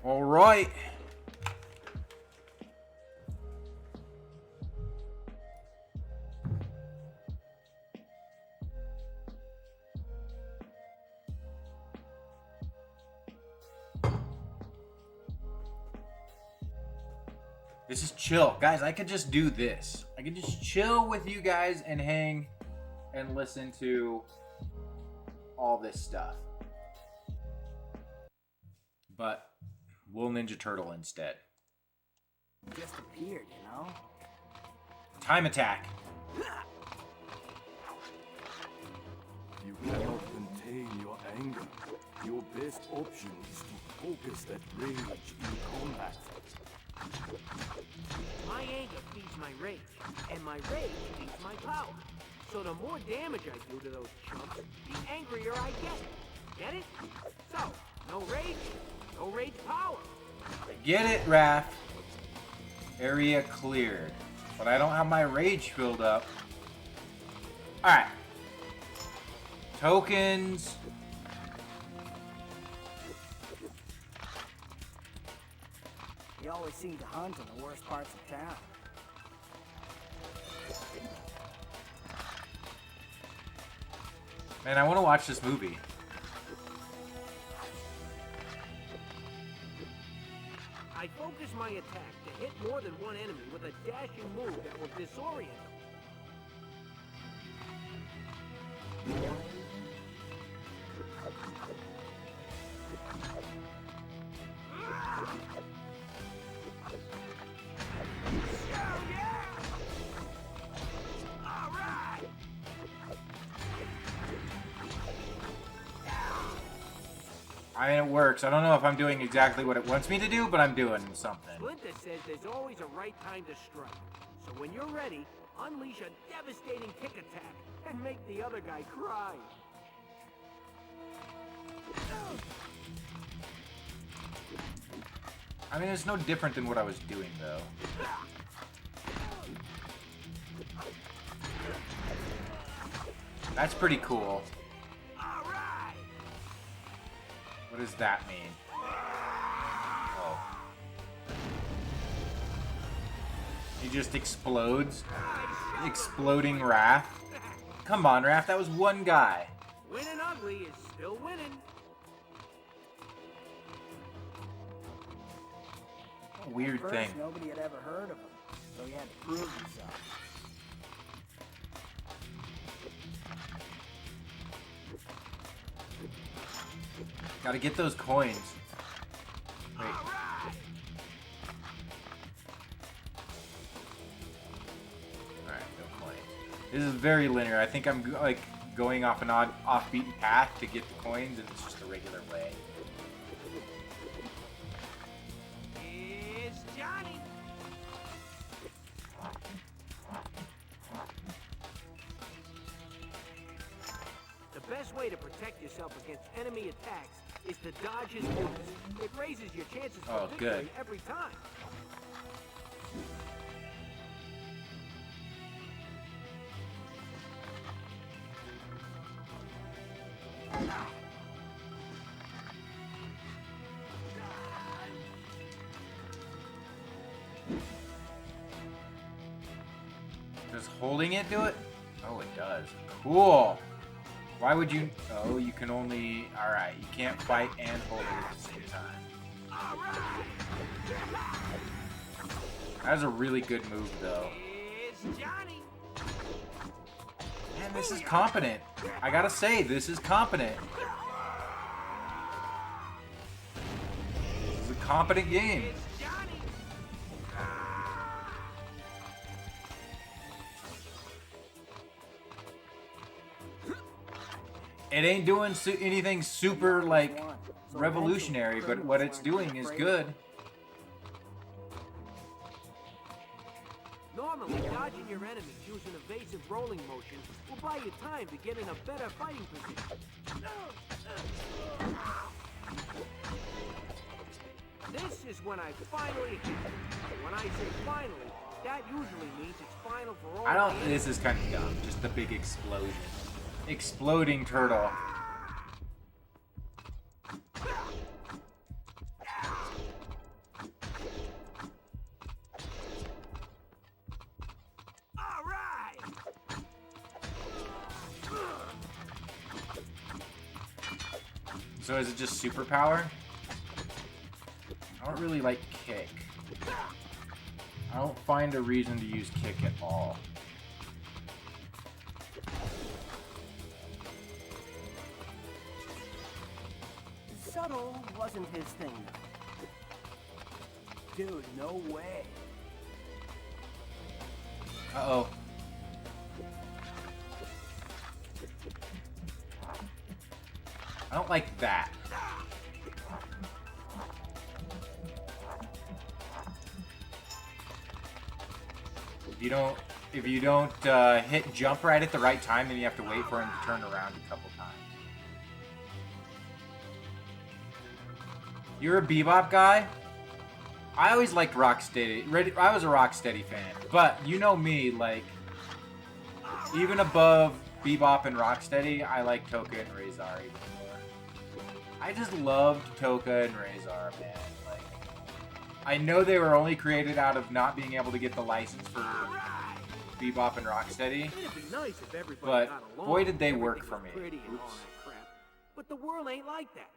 All right. This is chill. Guys, I could just do this. I could just chill with you guys and hang and listen to all this stuff. But we'll Ninja Turtle instead. Just appeared, you know? Time attack. You cannot contain your anger. Your best option is to focus that rage in combat. My anger feeds my rage, and my rage feeds my power. So the more damage I do to those chumps, the angrier I get. Get it? So, no rage power. Get it, Raph. Area cleared. But I don't have my rage filled up. Alright. Tokens. You always seem to hunt in the worst parts of town. Man, I want to watch this movie. I focus my attack to hit more than one enemy with a dashing move that will disorient them. I mean, it works. I don't know if I'm doing exactly what it wants me to do, but I'm doing something. Splinter says there's always a right time to strike. So when you're ready, unleash a devastating kick attack and make the other guy cry. I mean, it's no different than what I was doing, though. That's pretty cool. What does that mean? Oh. He just explodes? Exploding Raph? Come on, Raph, that was one guy. Winning ugly is still winning. Weird First, thing. nobody had ever heard of him, so he had to prove himself. Gotta get those coins. Wait. Alright, no coins. This is very linear. I think I'm like going off an off-beaten path to get the coins, and it's just a regular way. It's Johnny. The best way to protect yourself against enemy attacks is to dodge his moves. It raises your chances for Oh, victory good. every time. Does holding it do it? Oh, it does. Cool. Why would you... Oh, you can only... Alright, you can't fight and hold it at the same time. That's a really good move, though. It's Johnny. Man, this is competent. I gotta say, this is competent. This is a competent game. It's Johnny. It ain't doing anything super, like, revolutionary, but what it's doing is good. Normally, dodging your enemies using evasive rolling motion will buy you time to get in a better fighting position. This is when I finally hit. When I say finally, that usually means it's final for all. I don't... my enemies. This is kind of dumb. Just the big explosion. Exploding turtle. So is it just superpower? I don't really like kick. I don't find a reason to use kick at all. Subtle wasn't his thing, though. Dude, no way. Uh-oh. I don't like that. If you don't hit jump right at the right time, then you have to wait for him to turn around a couple times. You're a Bebop guy? I always liked Rocksteady. I was a Rocksteady fan. But you know me, like, even above Bebop and Rocksteady, I like Toka and Razor even more. I just loved Toka and Razor, man. Like, I know they were only created out of not being able to get the license for Bebop and Rocksteady. It'd be nice if everybody But got along, boy, did they work everything for was me. pretty and all Oops. that crap. But the world ain't like that.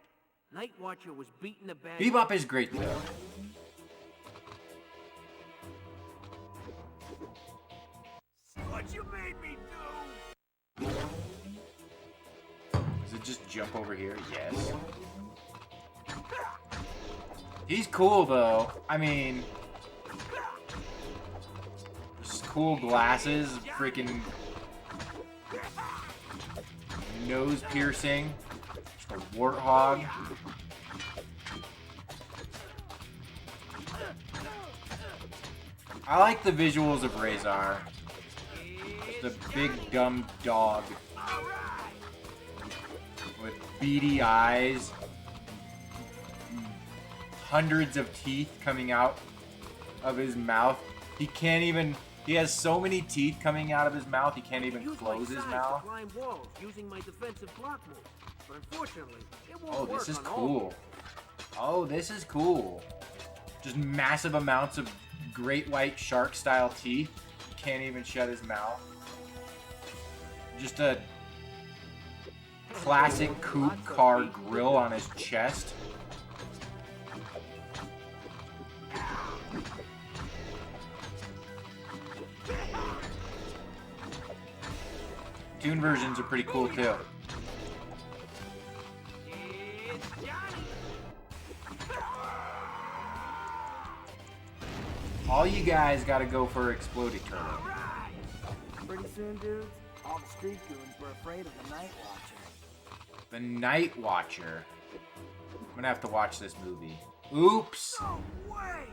Night Watcher was beating the bad. Bebop is great, though. What you made me do? Does it just jump over here? Yes. He's cool, though. I mean, just cool glasses, freaking nose piercing, just a warthog. I like the visuals of Razor. Just a big dumb dog with beady eyes, hundreds of teeth coming out of his mouth. He has so many teeth coming out of his mouth, he can't even close his mouth. To climb walls using my defensive block move. But unfortunately, it won't Oh, work this is on all cool. Oh, this is cool. Just massive amounts of great white shark style teeth. Can't even shut his mouth. Just a classic coupe car grill on his chest. Toon versions are pretty cool too. All you guys gotta go for Exploding Turtle. Pretty soon, dudes, all the street goons were afraid of the Night Watcher. The Night Watcher. I'm gonna have to watch this movie. Oops! No way!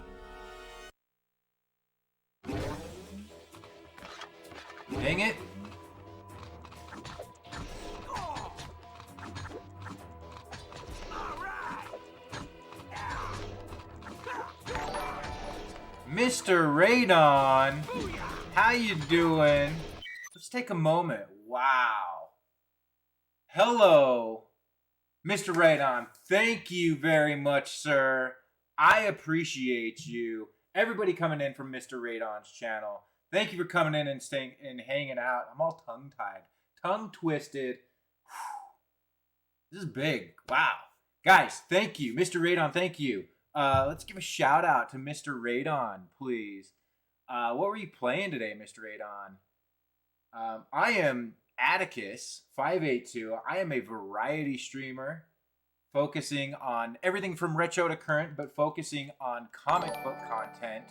Dang it! Mr. Radon, how you doing? Let's take a moment. Wow. Hello, Mr. Radon. Thank you very much, sir. I appreciate you. Everybody coming in from Mr. Radon's channel. Thank you for coming in and staying and hanging out. I'm all tongue-tied, tongue-twisted. This is big. Wow. Guys, thank you. Mr. Radon, thank you. Let's give a shout out to Mr. Radon, please. What were you playing today, Mr. Radon? I am Atticus582. I am a variety streamer focusing on everything from retro to current, but focusing on comic book content.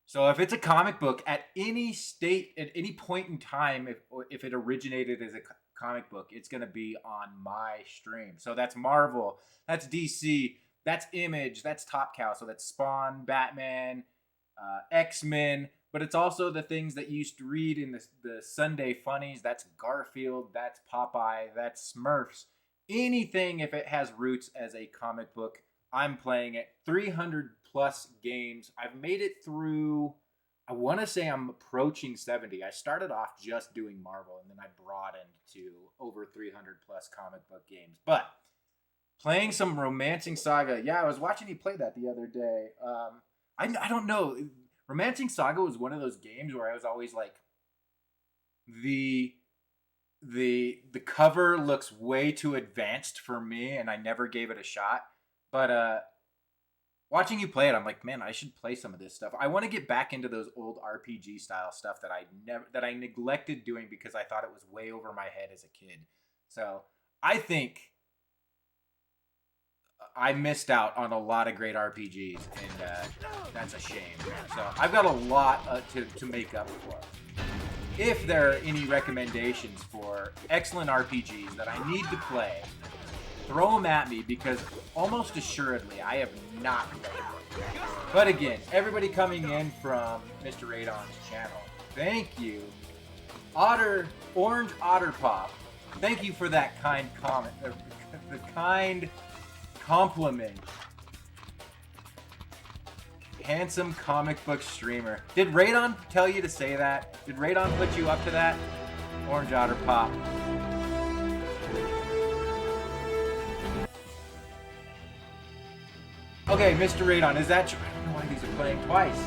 So if it's a comic book at any state, at any point in time, if it originated as a comic book, it's going to be on my stream. So that's Marvel, that's DC, that's Image, that's Top Cow, so that's Spawn, Batman, X-Men, but it's also the things that you used to read in the Sunday funnies. That's Garfield, that's Popeye, that's Smurfs. Anything, if it has roots as a comic book, I'm playing it. 300 plus games. I've made it through, I want to say I'm approaching 70. I started off just doing Marvel, and then I broadened to over 300 plus comic book games. But playing some Romancing Saga. Yeah, I was watching you play that the other day. I don't know. Romancing Saga was one of those games where I was always like the the cover looks way too advanced for me, and I never gave it a shot. But watching you play it, I'm like, man, I should play some of this stuff. I want to get back into those old RPG style stuff that I neglected doing because I thought it was way over my head as a kid. So I think I missed out on a lot of great RPGs, and that's a shame. So I've got a lot to make up for. If there are any recommendations for excellent RPGs that I need to play, throw them at me, because almost assuredly I have not played them. But again, everybody coming in from Mr. Radon's channel, thank you. Orange Otter Pop, thank you for that kind comment, the kind compliment. Handsome comic book streamer. Did Radon tell you to say that? Did Radon put you up to that? Orange Otter Pop. Okay, Mr. Radon, is that true? I don't know why these are playing twice.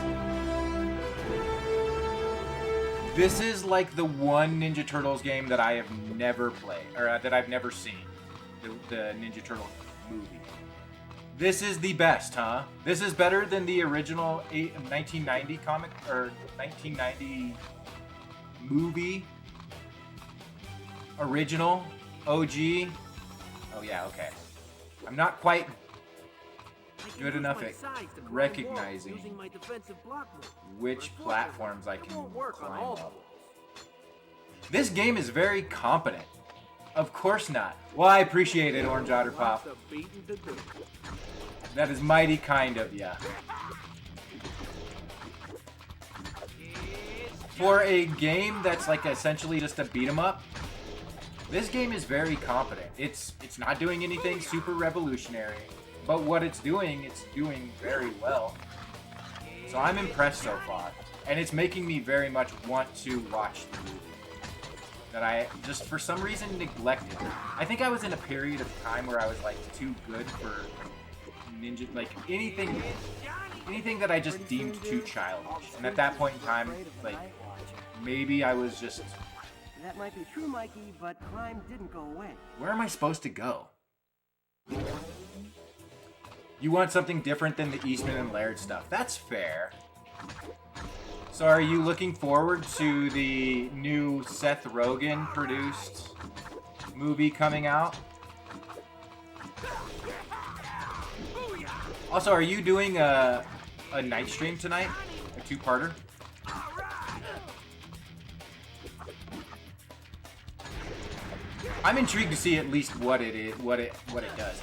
This is like the one Ninja Turtles game that I have never played, or that I've never seen. The Ninja Turtle movie. This is the best, huh? This is better than the original 1990 comic, or 1990 movie. Original. OG. Oh yeah, okay. I'm not quite good enough at recognizing which platforms I can climb up. This game is very competent. Of course not. Well, I appreciate it, Orange Otter Pop. That is mighty kind of ya. For a game that's like essentially just a beat 'em up, this game is very competent. It's not doing anything super revolutionary, but what it's doing very well. So I'm impressed so far, and it's making me very much want to watch the movie that I just for some reason neglected. I think I was in a period of time where I was like too good for ninja, like anything that I just deemed too childish. And at that point in time, like maybe I was just. That might be true, Mikey, but crime didn't go away. Where am I supposed to go? You want something different than the Eastman and Laird stuff. That's fair. So are you looking forward to the new Seth Rogen produced movie coming out? Also, are you doing a night stream tonight? A two-parter? I'm intrigued to see at least what it is, what it does.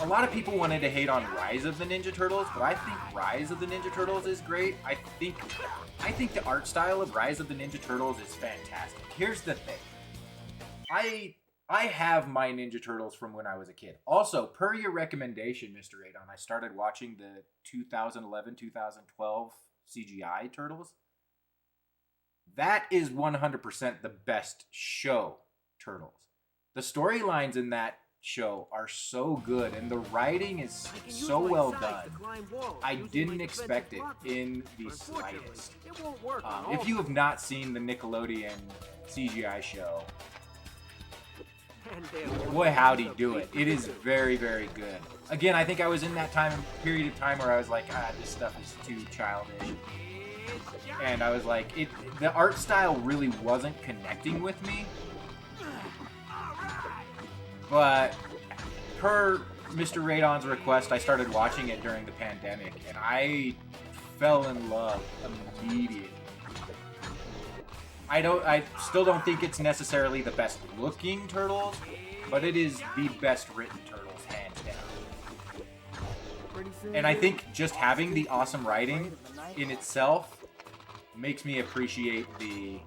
A lot of people wanted to hate on Rise of the Ninja Turtles, but I think Rise of the Ninja Turtles is great. I think the art style of Rise of the Ninja Turtles is fantastic. Here's the thing. I have my Ninja Turtles from when I was a kid. Also, per your recommendation, Mr. Adon, I started watching the 2011-2012 CGI Turtles. That is 100% the best show Turtles. The storylines in that show are so good, and the writing is so well done. I didn't expect it in the slightest. If you have not seen the Nickelodeon CGI show, boy howdy do it. It is very, very good. Again, I think I was in that period of time where I was like, this stuff is too childish. And I was like, the art style really wasn't connecting with me. But per Mr. Radon's request, I started watching it during the pandemic, and I fell in love immediately. I still don't think it's necessarily the best looking Turtles, but it is the best written Turtles, hands down. And I think just having the awesome writing in itself makes me appreciate the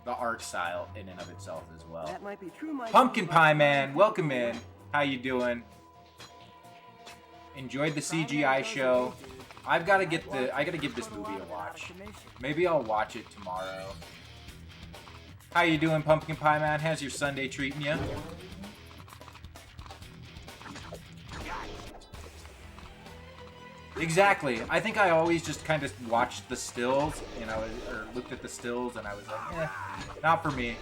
art style in and of itself as well. That might be true, Mikey. Pumpkin Pie Man, welcome in. How you doing? Enjoyed the CGI show. I gotta give this movie a watch. Maybe I'll watch it tomorrow. How you doing, Pumpkin Pie Man? How's your Sunday treating you? Exactly. I think I always just kind of watched the stills, and I was, or looked at the stills, and I was like, not for me.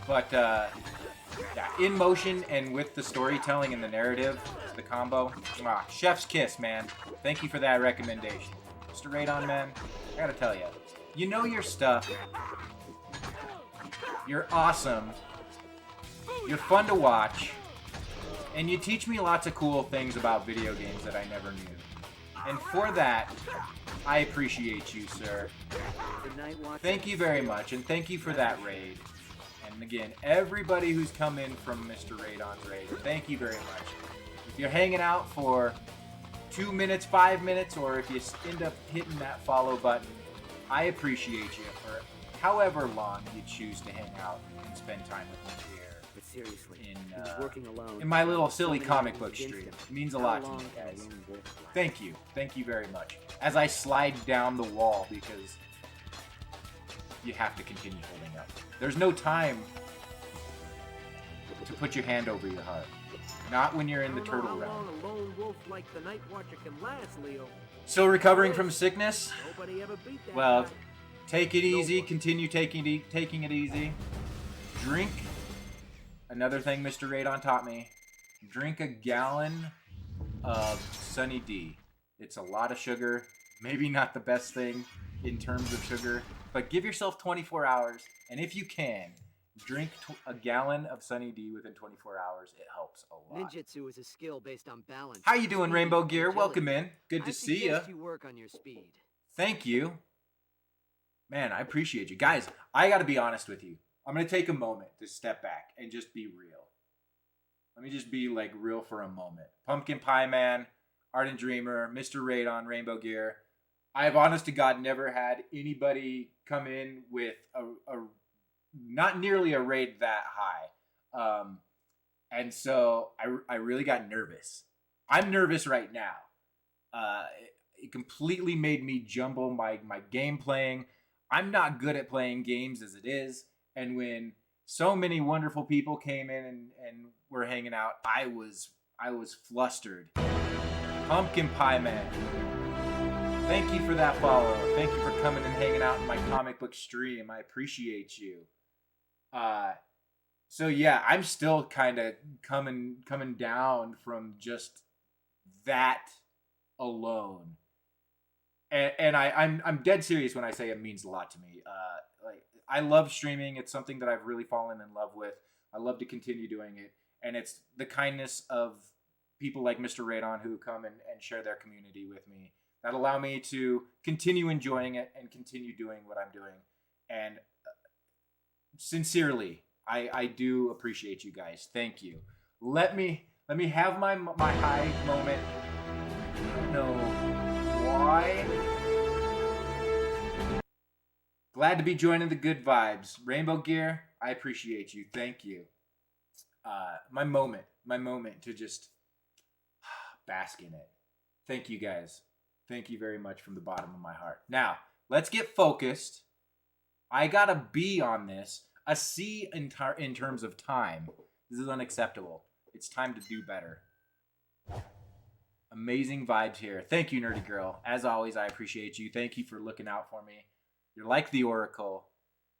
But yeah, in motion and with the storytelling and the narrative, the combo, chef's kiss, man. Thank you for that recommendation, Mr. Radon, man. I gotta tell you, you know your stuff. You're awesome. You're fun to watch. And you teach me lots of cool things about video games that I never knew. And for that, I appreciate you, sir. Thank you very much, and thank you for that raid. And again, everybody who's come in from Mr. Radon's raid, thank you very much. If you're hanging out for 2 minutes, 5 minutes, or if you end up hitting that follow button, I appreciate you for however long you choose to hang out and spend time with me here. But seriously, he was working alone. In my little silly comic book stream. It means a lot to me, guys. Thank you. Thank you very much. As I slide down the wall, because you have to continue holding up. There's no time to put your hand over your heart. Not when you're in the turtle realm. How long a lone wolf like the Night Watcher can last, Leo? Still recovering from sickness? Nobody ever beat that Well, guy. take it easy. Continue taking it easy. Drink. Another thing Mr. Radon taught me. Drink a gallon of Sunny D. It's a lot of sugar. Maybe not the best thing in terms of sugar. But give yourself 24 hours. And if you can, drink a gallon of Sunny D within 24 hours. It helps a lot. Ninjutsu is a skill based on balance. How you doing, speed, Rainbow and Gear? agility. Welcome in. Good to I see suggest you. you work on your speed. Thank you. Man, I appreciate you. Guys, I got to be honest with you. I'm going to take a moment to step back and just be real. Let me just be like real for a moment. Pumpkin Pie Man, Ardent Dreamer, Mr. Radon, Rainbow Gear. I've honest to God never had anybody come in with a not nearly a raid that high. And so I really got nervous. I'm nervous right now. It completely made me jumble my game playing. I'm not good at playing games as it is. And when so many wonderful people came in and were hanging out, I was flustered. Pumpkin Pie Man, thank you for that follow. Thank you for coming and hanging out in my comic book stream. I appreciate you. So yeah, I'm still kind of coming down from just that alone. And I'm dead serious when I say it means a lot to me. Like, I love streaming. It's something that I've really fallen in love with. I love to continue doing it. And it's the kindness of people like Mr. Radon who come and share their community with me that allow me to continue enjoying it and continue doing what I'm doing. And sincerely, I do appreciate you guys. Thank you. Let me have my high moment. I don't know why. Glad to be joining the good vibes. Rainbow Gear, I appreciate you. Thank you. My moment to just bask in it. Thank you guys. Thank you very much from the bottom of my heart. Now, let's get focused. I got a B on this. A C in terms of time. This is unacceptable. It's time to do better. Amazing vibes here. Thank you, Nerdy Girl. As always, I appreciate you. Thank you for looking out for me. You're like the Oracle.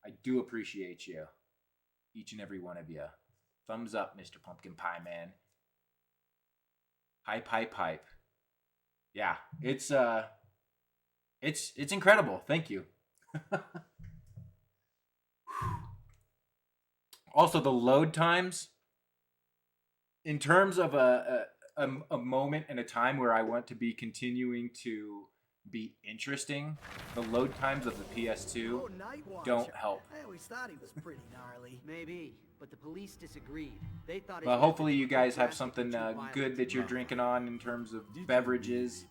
I do appreciate you. Each and every one of you. Thumbs up, Mr. Pumpkin Pie Man. Hype, hype, hype. Yeah, it's incredible. Thank you. Also, the load times, in terms of a moment and a time where I want to be continuing to be interesting, the load times of the PS2 Oh, Night Watcher. don't help. I always thought he was pretty gnarly. Maybe, but the police disagreed. They thought. But hopefully you guys have something good that you're drinking on in terms of beverages.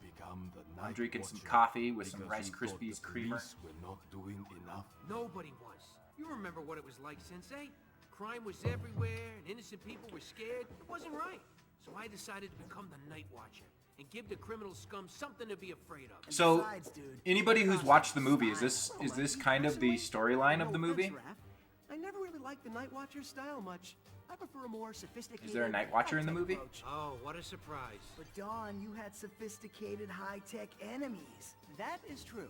I'm drinking some coffee with some Rice Krispies creamer. We're not doing enough. Nobody was. You remember what it was like, Sensei? Crime was everywhere, and innocent people were scared. It wasn't right. So I decided to become the Night Watcher and give the criminal scum something to be afraid of. So, Besides, dude, anybody who's watched the movie, is this kind of the storyline of the movie? never really liked the Night Watcher's style much. I prefer a more sophisticated... Is there a Night Watcher in the movie? approach. Oh, what a surprise. But Dawn, you had sophisticated high-tech enemies. That is true.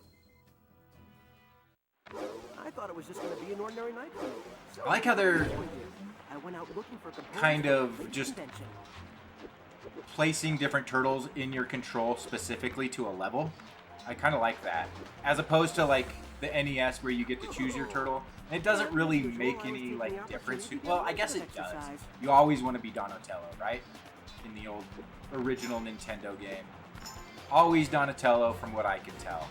I thought it was just going to be an ordinary night movie. So I like how they're I went out looking for components kind for of the late just convention. placing different turtles in your control specifically to a level. I kind of like that. As opposed to like the NES where you get to choose your turtle. And it doesn't really make any like difference. Well, I guess it does. You always want to be Donatello, right? In the old original Nintendo game. Always Donatello from what I can tell.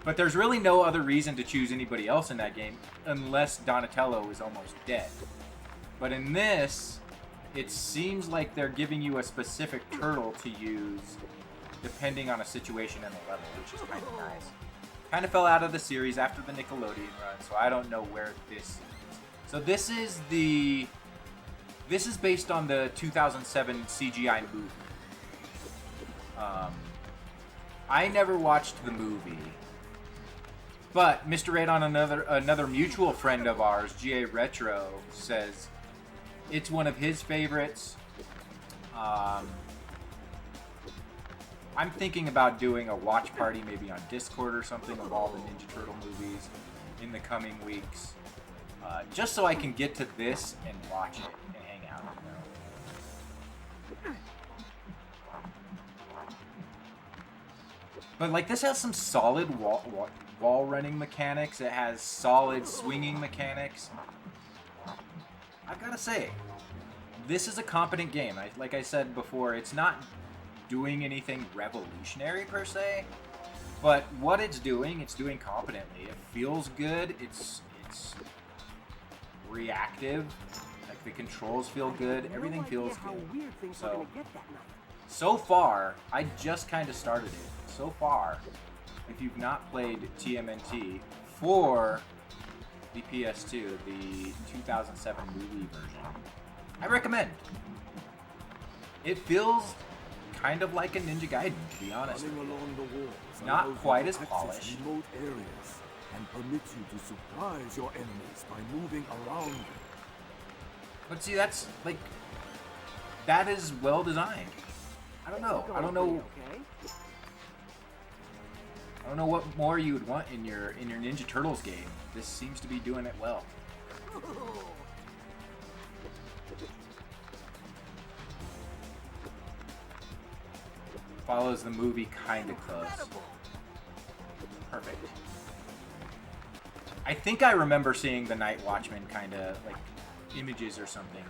But there's really no other reason to choose anybody else in that game unless Donatello is almost dead. But in this, it seems like they're giving you a specific turtle to use depending on a situation in the level, which is kind of nice. Kind of fell out of the series after the Nickelodeon run, so I don't know where this is. So this is based on the 2007 CGI movie. I never watched the movie. But Mr. Radon, another mutual friend of ours, GA Retro, says it's one of his favorites. I'm thinking about doing a watch party, maybe on Discord or something, of all the Ninja Turtle movies in the coming weeks, just so I can get to this and watch it and hang out. You know? But like this has some solid wall running mechanics. It has solid swinging mechanics. I've got to say, this is a competent game. Like I said before, it's not doing anything revolutionary per se, but what it's doing competently. It feels good. It's reactive. Like the controls feel good. Everything feels good. So far, I just kind of started it. So far, if you've not played TMNT for the PS2, the 2007 movie version, I recommend. It feels kind of like a Ninja Gaiden, to be honest. Not quite as polished. Remote areas and permits you to surprise your enemies by moving around them. But see, that's like, that is well designed. I don't know. I don't know what more you would want in your Ninja Turtles game. This seems to be doing it well. Follows the movie kind of close. Perfect. I think I remember seeing the Night Watchman kind of like images or something.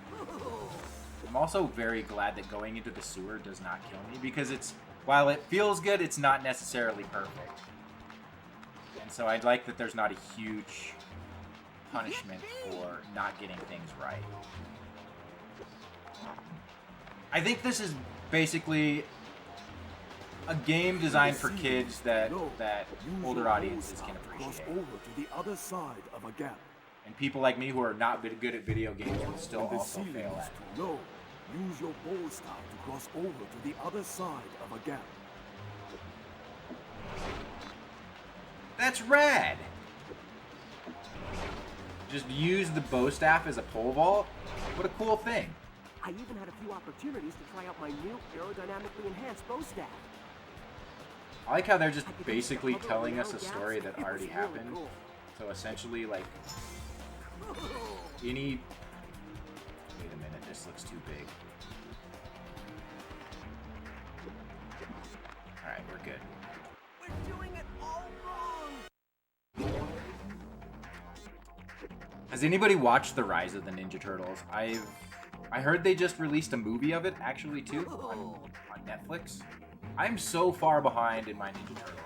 I'm also very glad that going into the sewer does not kill me, because it's, while it feels good, it's not necessarily perfect. And so I'd like that there's not a huge punishment for not getting things right. I think this is basically a game designed for kids that older audiences can appreciate. Over to the other side of a gap. And people like me who are not good at video games will still And the also ceiling fail is at it. too low. Use your bowl staff to cross over to the other side of a gap. That's rad! Just use the bow staff as a pole vault? What a cool thing. I even had a few opportunities to try out my new aerodynamically enhanced bow staff. I like how they're just basically telling us a story that already happened. So essentially, like, any... Wait a minute, this looks too big. Alright, we're good. We're doing it all wrong! Has anybody watched The Rise of the Ninja Turtles? I heard they just released a movie of it, actually, too, on Netflix. I'm so far behind in my Ninja Turtles.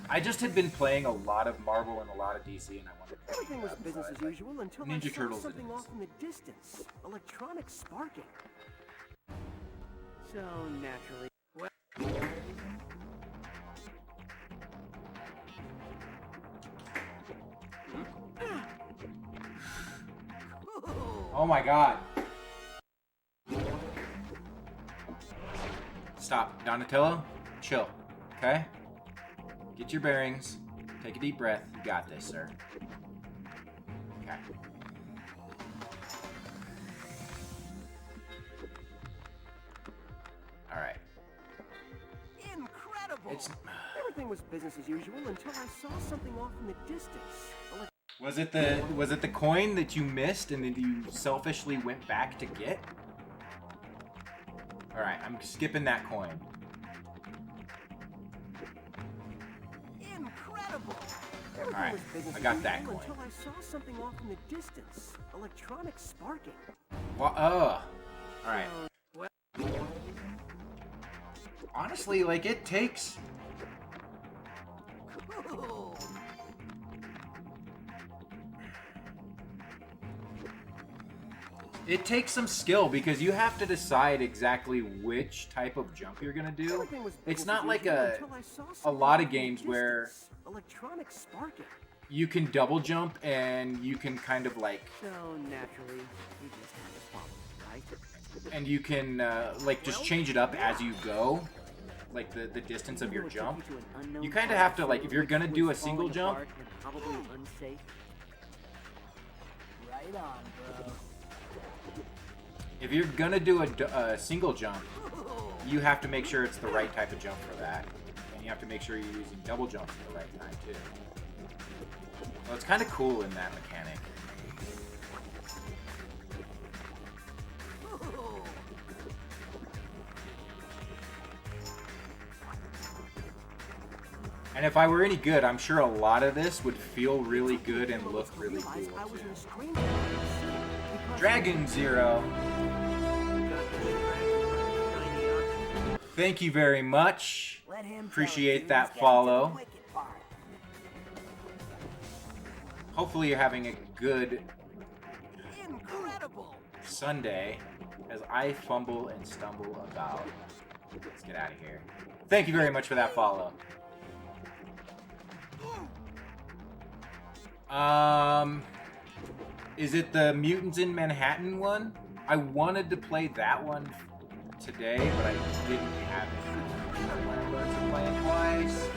I just had been playing a lot of Marvel and a lot of DC, and I wanted to pick Everything it was up, business so I as was like, usual until Ninja I saw Turtles it something is. off in the distance. Electronics sparking. So naturally. Oh my god. Stop. Donatello, chill. Okay? Get your bearings. Take a deep breath. You got this, sir. Okay. All right. Incredible! It's. Everything was business as usual until I saw something off in the distance. Was it the coin that you missed and then you selfishly went back to get? All right, I'm skipping that coin. Incredible! Everything Alright, was business I as got that usual coin. until I saw something off in the distance. Electronics sparking. Well, all right. Honestly, like it takes. Cool. It takes some skill because you have to decide exactly which type of jump you're gonna do. Everything was It's business not as like usual a until I saw a something lot off of in the games where distance. Electronics sparking. you can double jump and you can kind of like, So naturally, we just had to follow, right? and you can like just change it up as you go, like the distance of your jump. You kind of have to like if you're gonna do a single jump. Probably unsafe. Right on, bro. If you're gonna do a single jump, you have to make sure it's the right type of jump for that. And you have to make sure you're using double jumps at the right time, too. Well, it's kind of cool in that mechanic. And if I were any good, I'm sure a lot of this would feel really good and look really cool, too. Dragon Zero. Thank you very much. Let him Appreciate tell it, that dude. Let's get to the follow. wicked part. Hopefully you're having a good Incredible! Sunday as I fumble and stumble about. Let's get out of here. Thank you very much for that follow. Is it the Mutants in Manhattan one? I wanted to play that one today, but I didn't have it. My alerts are playing twice.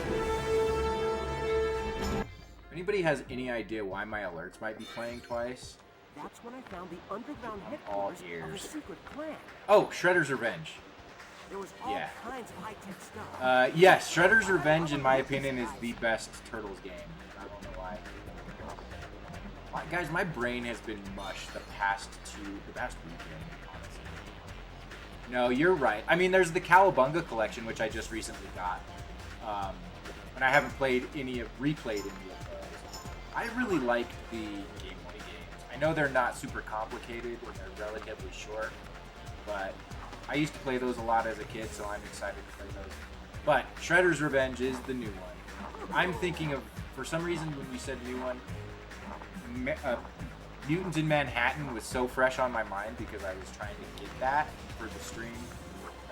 If anybody has any idea why my alerts might be playing twice? That's when I found the underground all headquarters of a ears. secret clan. Oh, Shredder's Revenge. There was all Yeah. kinds of high-tech stuff. Yes, Shredder's Revenge, in my opinion, is the best Turtles game. I don't know why. Guys, my brain has been mush the past weekend, honestly. No, you're right. I mean, there's the Cowabunga collection, which I just recently got. And I haven't replayed any of those. I really like the Game Boy games. I know they're not super complicated and they're relatively short, but I used to play those a lot as a kid, so I'm excited to play those. But Shredder's Revenge is the new one. I'm thinking of, for some reason, when we said new one, Mutants in Manhattan was so fresh on my mind because I was trying to get that for the stream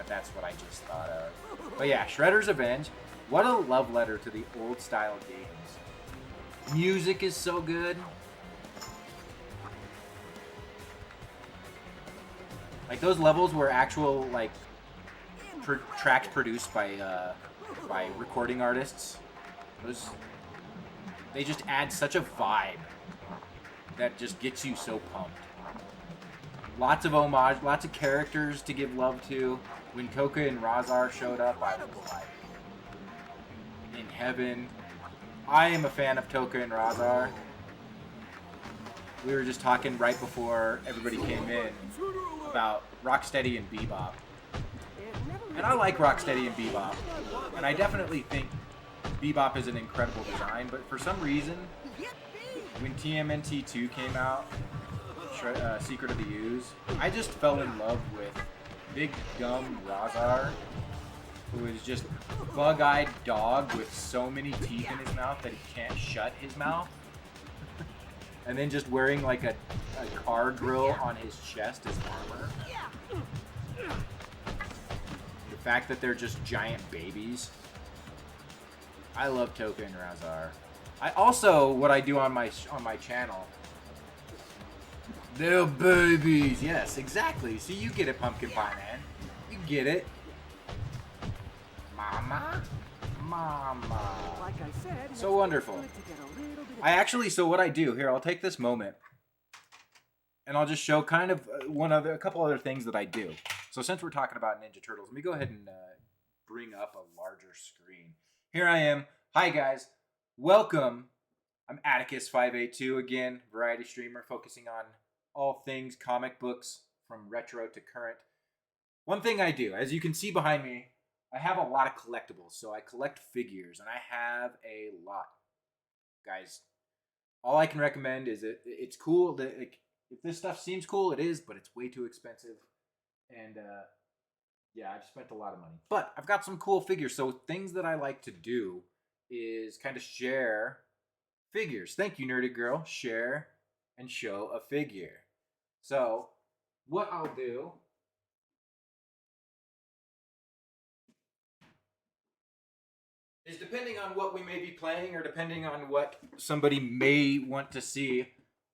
that's what I just thought of. But yeah, Shredder's Revenge. What a love letter to the old style games. Music is so good. Like those levels were actual like tracks produced by recording artists. They just add such a vibe that just gets you so pumped. Lots of homage, lots of characters to give love to. When Toka and Razar showed up, I was like in heaven. I am a fan of Toka and Razar. We were just talking right before everybody came in about Rocksteady and Bebop. And I like Rocksteady and Bebop. And I definitely think Bebop is an incredible design, but for some reason, when TMNT 2 came out, Secret of the Ooze, I just fell in love with big dumb Razar, who is just bug-eyed dog with so many teeth in his mouth that he can't shut his mouth. And then just wearing like a car grill on his chest as armor. The fact that they're just giant babies. I love Toka and Razar. I also, what I do on my channel, they're babies. Yes, exactly. See, you get it, Pumpkin Pie Man. You get it. Mama? Mama. Like I said, So wonderful. to get a little bit of I actually, so what I do, here, I'll take this moment. and I'll just show kind of a couple other things that I do. So since we're talking about Ninja Turtles, let me go ahead and bring up a larger screen. Here I am. Hi guys, welcome. I'm Atticus582 again, variety streamer focusing on all things comic books from retro to current. One thing I do, as you can see behind me, I have a lot of collectibles. So I collect figures, and I have a lot. Guys, all I can recommend is it's cool. Like, if this stuff seems cool, it is, but it's way too expensive. And yeah, I've spent a lot of money. But I've got some cool figures. So things that I like to do is kind of share figures. Thank you, Nerdy Girl. Share and show a figure. So what I'll do is, depending on what we may be playing or depending on what somebody may want to see,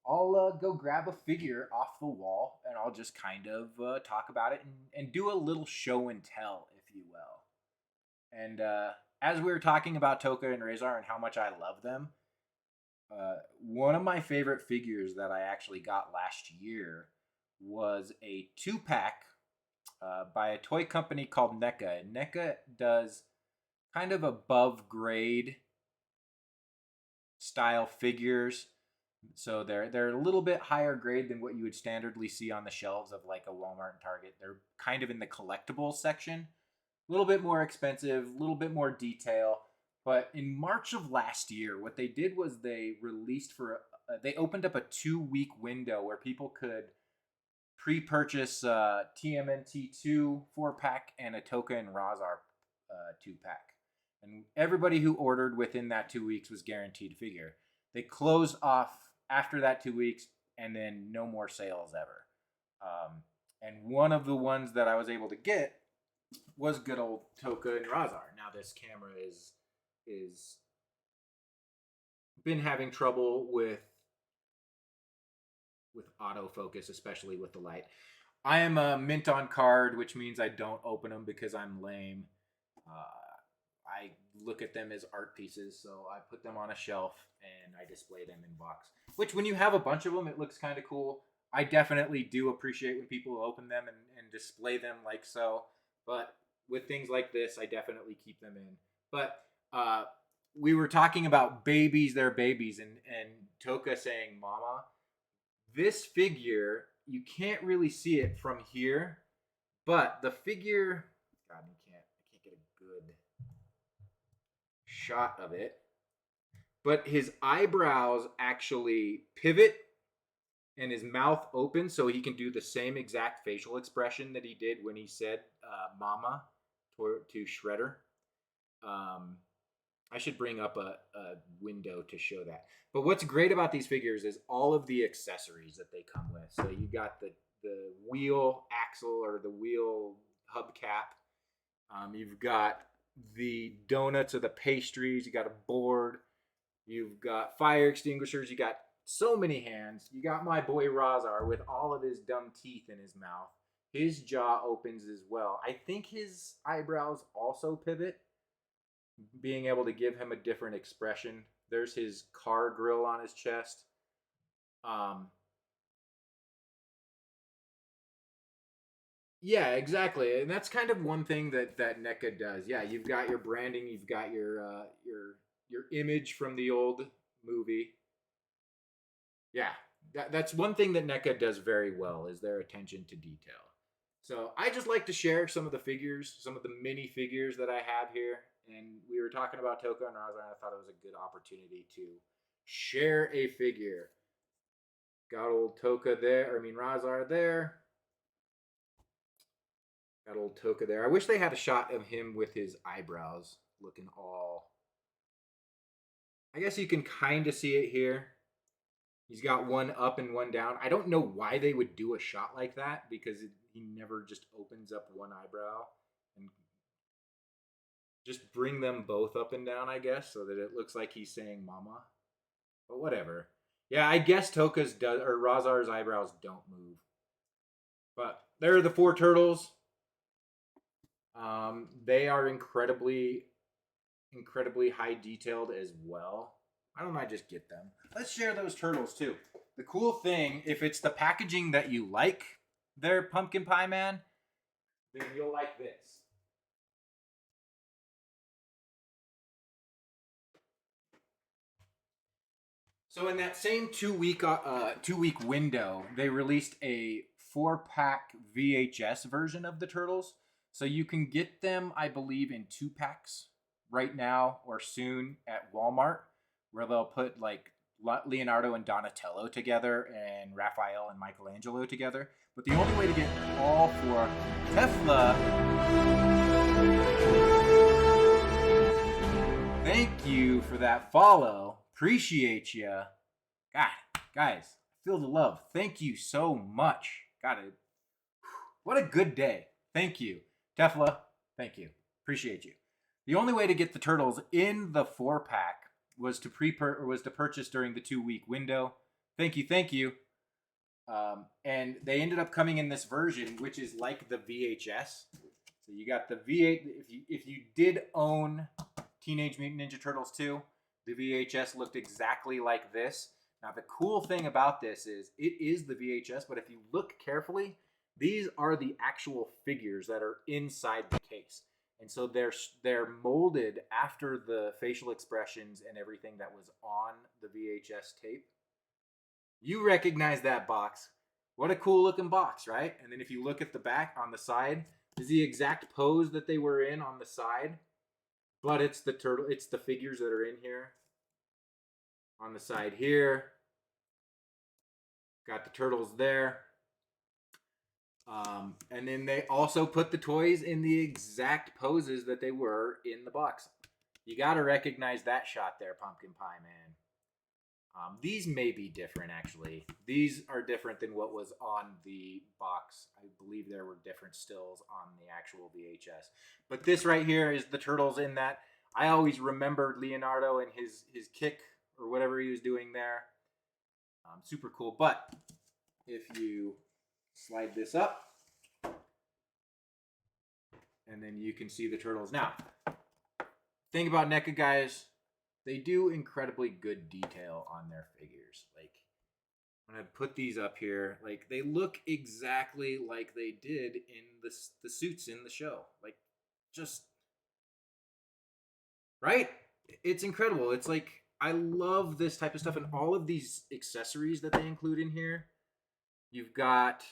I'll go grab a figure off the wall and I'll just kind of talk about it and do a little show and tell, if you will. And as we were talking about Toka and Razor and how much I love them, one of my favorite figures that I actually got last year was a 2-pack by a toy company called NECA. And NECA does kind of above grade style figures. So they're a little bit higher grade than what you would standardly see on the shelves of like a Walmart and Target. They're kind of in the collectibles section. A little bit more expensive, a little bit more detail. But in March of last year, what they did was they released they opened up a 2-week window where people could pre-purchase TMNT 2 4-pack and a Toka and Razar 2-pack. And everybody who ordered within that 2 weeks was guaranteed a figure. They closed off after that 2 weeks, and then no more sales ever. And one of the ones that I was able to get was good old Toka and Razar. Now this camera is been having trouble with autofocus, especially with the light. I am a mint on card, which means I don't open them because I'm lame. I look at them as art pieces, so I put them on a shelf and I display them in box. Which, when you have a bunch of them, it looks kind of cool. I definitely do appreciate when people open them and display them like so. But with things like this, I definitely keep them in. But we were talking about babies, they're babies, and Toka saying mama. This figure, you can't really see it from here, but the figure, God, I can't get a good shot of it, but his eyebrows actually pivot and his mouth opens so he can do the same exact facial expression that he did when he said mama to Shredder. I should bring up a window to show that. But what's great about these figures is all of the accessories that they come with. So you got the wheel axle or the wheel hubcap. You've got the donuts or the pastries. You got a board. You've got fire extinguishers. You got so many hands. You got my boy Razar with all of his dumb teeth in his mouth. His jaw opens as well. I think his eyebrows also pivot, being able to give him a different expression. There's his car grill on his chest. Yeah, exactly. And that's kind of one thing that NECA does. Yeah, you've got your branding, you've got your image from the old movie. Yeah, that's one thing that NECA does very well, is their attention to detail. So I just like to share some of the figures, some of the mini figures that I have here. And we were talking about Toka and Razar, and I thought it was a good opportunity to share a figure. Got old Toka there, Razar there. Got old Toka there. I wish they had a shot of him with his eyebrows looking all... I guess you can kind of see it here. He's got one up and one down. I don't know why they would do a shot like that, because he never just opens up one eyebrow. And just bring them both up and down, I guess, so that it looks like he's saying mama. But whatever. Yeah, I guess Toka's or Razar's eyebrows don't move. But there are the 4 turtles. They are incredibly high detailed as well. Why don't I just get them? Let's share those turtles too. the cool thing, if it's the packaging that you like, their Pumpkin Pie Man, then you'll like this. So in that same 2-week window, they released a 4-pack VHS version of the Turtles. So you can get them, I believe, in 2-packs right now or soon at Walmart, where they'll put like Leonardo and Donatello together and Raphael and Michelangelo together. But the only way to get all 4 Tefla. Thank you for that follow. Appreciate you. God, guys, feel the love. Thank you so much. Got it. What a good day. Thank you. Tefla, thank you. Appreciate you. The only way to get the Turtles in the 4-pack was to purchase during the 2-week window. Thank you, thank you. And they ended up coming in this version, which is like the VHS. So you got the V8. If you did own Teenage Mutant Ninja Turtles 2, the VHS looked exactly like this. Now, the cool thing about this is it is the VHS, but if you look carefully, these are the actual figures that are inside the case. And so they're molded after the facial expressions and everything that was on the VHS tape. You recognize that box. What a cool looking box, right? And then if you look at the back on the side, is the exact pose that they were in on the side. But it's the turtle, it's the figures that are in here. On the side here. Got the turtles there. And then they also put the toys in the exact poses that they were in the box. You got to recognize that shot there, Pumpkin Pie Man. These may be different, actually. These are different than what was on the box. I believe there were different stills on the actual VHS. But this right here is the turtles in that. I always remembered Leonardo and his kick or whatever he was doing there. Super cool. But if you slide this up, and then you can see the turtles. Now, thing about NECA guys, they do incredibly good detail on their figures. Like, when I put these up here, like, they look exactly like they did in the suits in the show. Like, just, right? It's incredible. It's like, I love this type of stuff, and all of these accessories that they include in here. You've got,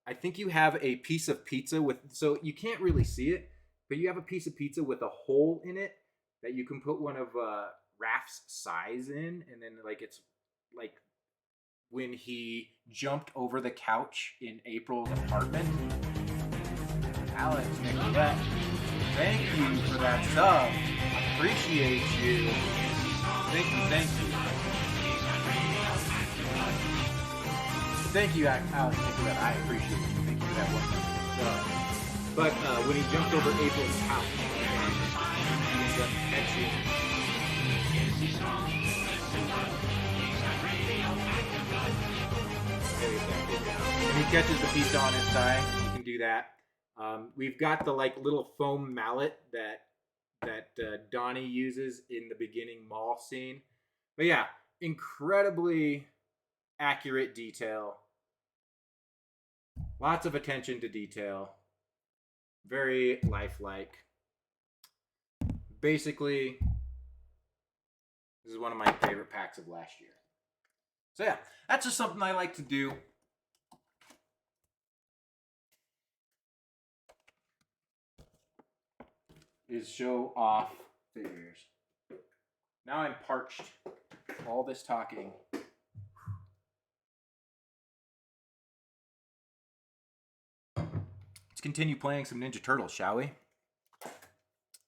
I think you have a piece of pizza with, so you can't really see it, but you have a piece of pizza with a hole in it that you can put one of Raph's size in, and then like it's like when he jumped over the couch in April's apartment. Alex, thank you for that sub. Appreciate you. Thank you, thank you. Thank you, Alex. Thank you for that. I appreciate you. Thank you for that one. But when he jumped over April's couch, he ends up catching. And he catches the pizza on his thigh. You can do that. We've got the like little foam mallet that Donnie uses in the beginning mall scene. But yeah, incredibly accurate detail. Lots of attention to detail. Very lifelike. Basically, this is one of my favorite packs of last year. So yeah, that's just something I like to do. Is show off figures. Now I'm parched. All this talking. Let's continue playing some Ninja Turtles, shall we?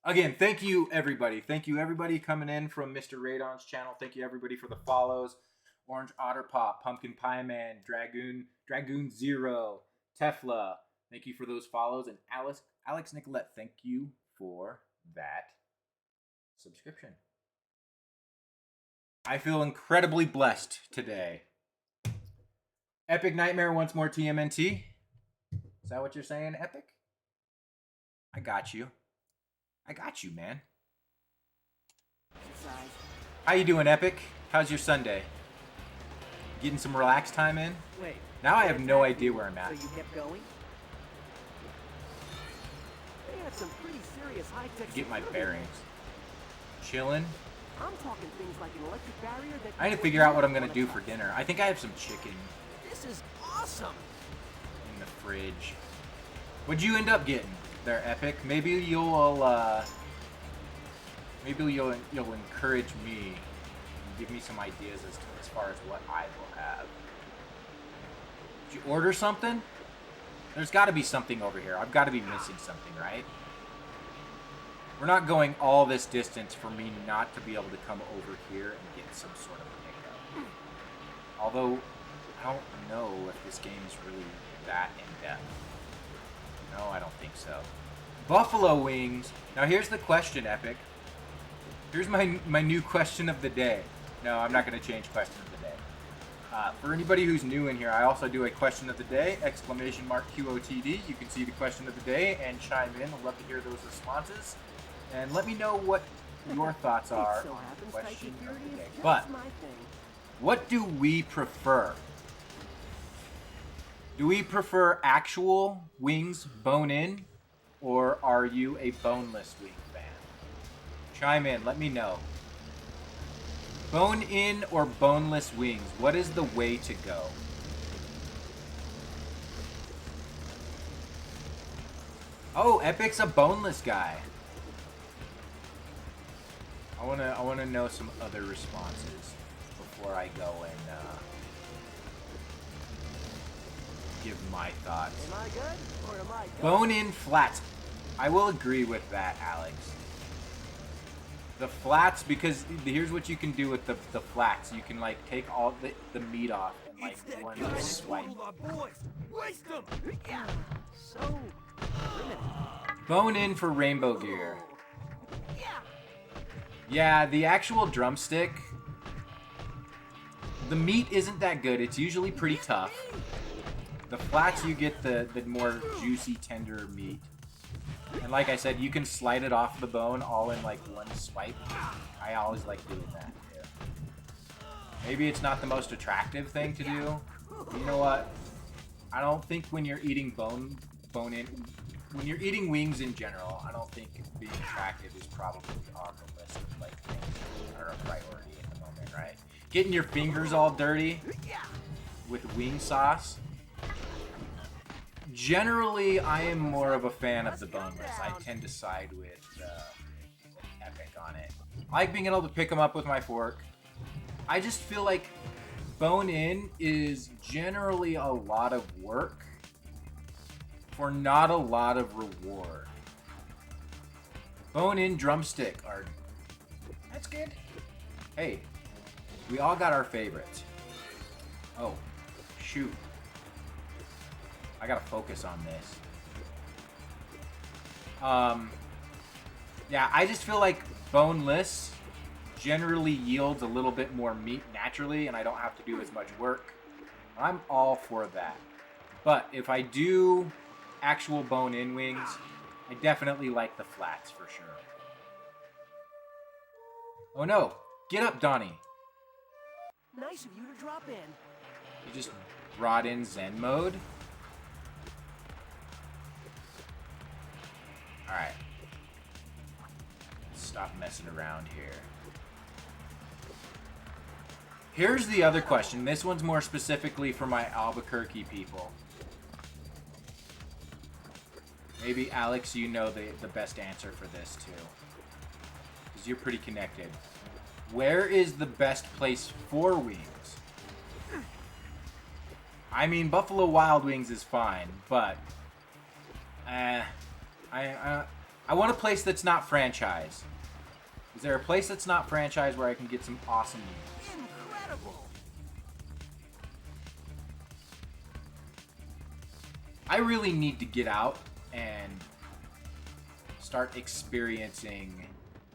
Again, thank you everybody. Thank you everybody coming in from Mr. Radon's channel. Thank you everybody for the follows. Orange Otter Pop, Pumpkin Pie Man, Dragoon Zero, Tefla. Thank you for those follows. And Alex Nicolette, thank you for that subscription. I feel incredibly blessed today. Epic Nightmare wants more TMNT. Is that what you're saying, Epic? I got you. I got you, man. How you doing, Epic? How's your Sunday? Getting some relaxed time in. Wait. Now I have no idea where I'm at. So you kept going? They had some pretty serious high-tech Get my security. bearings. Chilling. I'm talking things like an electric barrier that... I need to figure out what I'm gonna do for dinner. I think I have some chicken This is awesome. in the fridge. What'd you end up getting there, Epic? Maybe you'll encourage me and give me some ideas as far as what I will have. Did you order something? There's got to be something over here. I've got to be missing something, right? We're not going all this distance for me not to be able to come over here and get some sort of pickup. Although, I don't know if this game is really that in-depth. No, I don't think so. Buffalo wings. Now here's the question, Epic. Here's my new question of the day. No, I'm not going to change question of the day. For anybody who's new in here, I also do a question of the day, ! QOTD. You can see the question of the day and chime in. I'd love to hear those responses. And let me know what your thoughts are So on the happens question security of the is day. just But my thing. what do we prefer? Do we prefer actual wings bone-in, or are you a boneless wing fan? Chime in, let me know. Bone-in or boneless wings, what is the way to go? Oh, Epic's a boneless guy. I wanna know some other responses before I go and give my thoughts. Am I good or am I good? Bone-in flats. I will agree with that, Alex. The flats, because here's what you can do with the flats. You can like take all the meat off and like one swipe. Waste them! Yeah. So limited. Bone-in for rainbow gear. Yeah. Yeah, the actual drumstick, the meat isn't that good. It's usually pretty tough. The flats, you get the more juicy, tender meat. And like I said, you can slide it off the bone all in like one swipe. I always like doing that too. Maybe it's not the most attractive thing to do. But you know what? I don't think when you're eating bone-in, when you're eating wings in general, I don't think being attractive is probably on the list of like things that are a priority at the moment, right? Getting your fingers all dirty with wing sauce. Generally, I am more of a fan of the boneless. I tend to side with Epic on it. I like being able to pick them up with my fork. I just feel like bone-in is generally a lot of work for not a lot of reward. Bone-in drumstick are... That's good. Hey, we all got our favorites. Oh, shoot. I gotta focus on this. Yeah, I just feel like boneless generally yields a little bit more meat naturally, and I don't have to do as much work. I'm all for that. But if I do actual bone-in wings, I definitely like the flats for sure. Oh no! Get up, Donnie! Nice of you to drop in. You just brought in Zen mode? Alright. Stop messing around here. Here's the other question. This one's more specifically for my Albuquerque people. Maybe, Alex, you know the best answer for this, too. Because you're pretty connected. Where is the best place for wings? I mean, Buffalo Wild Wings is fine, but... I want a place that's not franchise. Is there a place that's not franchise where I can get some awesome wings? Incredible. I really need to get out and start experiencing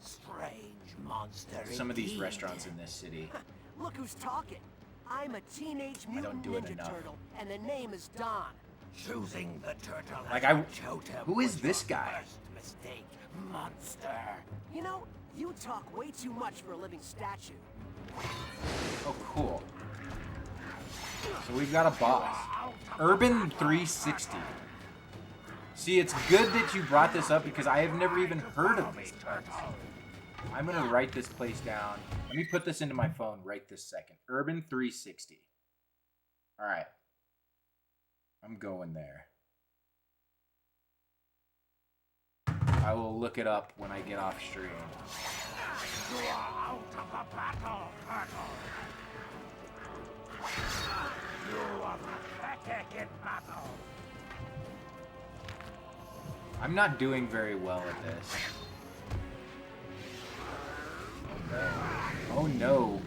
Strange monster. some of these indeed. restaurants in this city. Look who's talking. I'm a teenage don't mutant do it ninja enough. turtle, and the name is Don. Choosing the turtle Like, as a totem who is was this your guy? first mistake, monster. You know, you talk way too much for a living statue. Oh, cool. So we've got a boss. Urban 360. See, it's good that you brought this up because I have never even heard of this place. I'm going to write this place down. Let me put this into my phone right this second. Urban 360. All right. I'm going there. I will look it up when I get off stream. You are out of the battle, Turtle. You are pathetic in battle. I'm not doing very well at this. Oh no.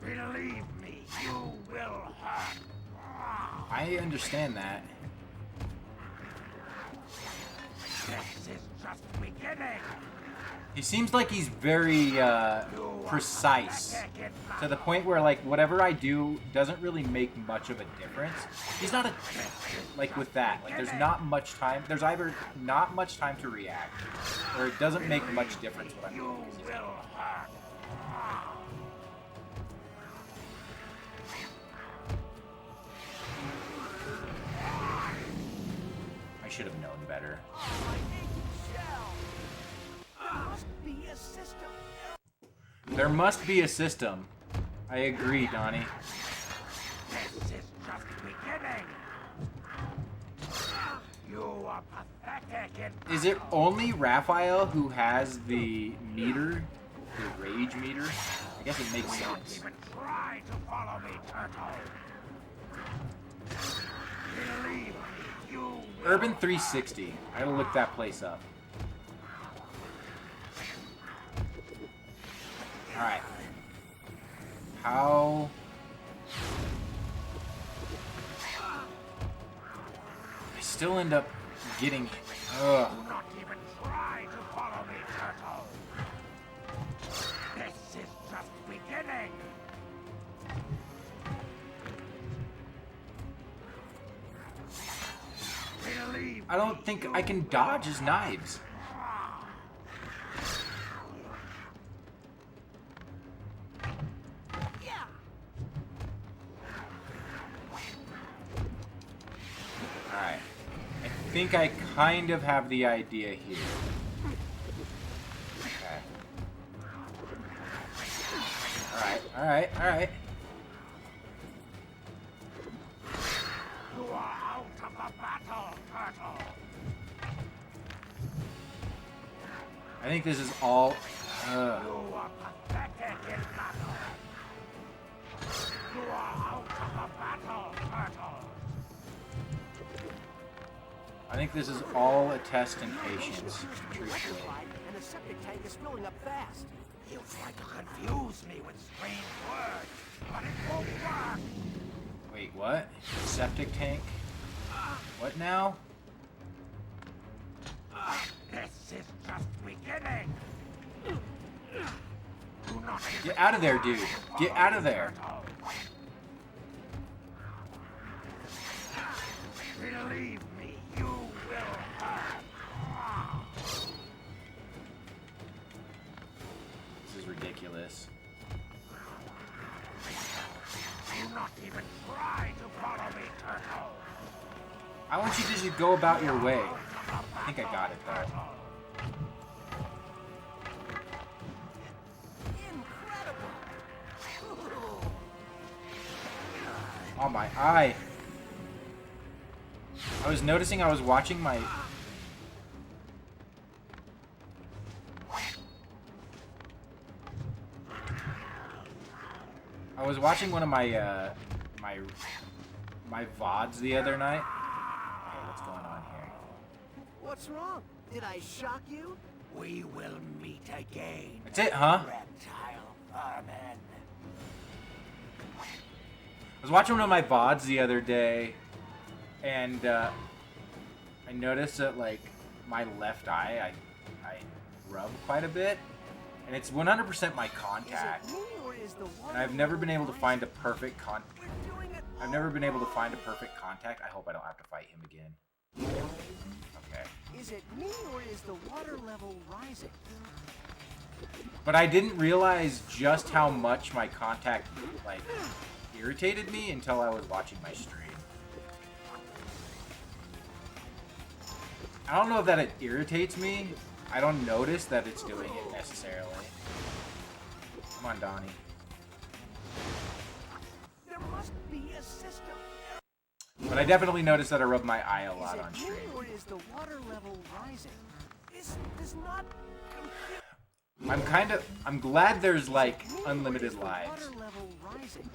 Believe me, you will hurt. I understand that. This is just beginning. He seems like he's very precise, to the point where like whatever I do doesn't really make much of a difference. He's not a like with that. Like there's not much time. There's either not much time to react, or it doesn't make much difference what I'm doing. I should have known better. There must be a system. I agree, Donnie. This is just beginning. You are pathetic in Is it only Raphael who has the meter? The rage meter? I guess it makes sense. even try to follow me, Turtle. Believe me, you will. Urban 360. I gotta look that place up. Alright. How... I still end up getting... Ugh. Do not even try to follow me, Turtle. This is just beginning. Believe I don't think I can dodge his knives. Alright. I think I kind of have the idea here. Okay. Alright, alright, alright. you are out of the battle, Turtle. I think this is all... You are pathetic in battle. You are out of the battle, Turtle. I think this is all a test in patience, truthfully. And the septic tank is filling up fast. You try to confuse me with strange words, but it won't work. Wait, what? Septic tank? What now? This is just beginning. Do not Get out of there, dude. Get out of there. believe me, you will hurt. This is ridiculous. Do not even try to follow me, Turtle. I want you to just go about your way. I think I got it, though. Oh, my eye. I was noticing I was watching my... I was watching one of my, my VODs the other night. Okay, what's going on here? What's wrong? Did I shock you? We will meet again. That's it, huh? Reptile vermin. I was watching one of my VODs the other day, and I noticed that, like, my left eye, I rub quite a bit, and it's 100% my contact. Is it me or is the one And I've never been able to find a perfect We're doing it I've never been able to find a perfect contact. I hope I don't have to fight him again. Okay. Okay. Is it me or is the water level rising? But I didn't realize just how much my contact, like, irritated me until I was watching my stream. I don't know if that it irritates me. I don't notice that it's doing it necessarily. Come on, Donnie. There must be a system. But I definitely noticed that I rub my eye a lot on Is it stream. me or is the water level rising? Is not I'm glad there's like me or unlimited is the lives. water level rising?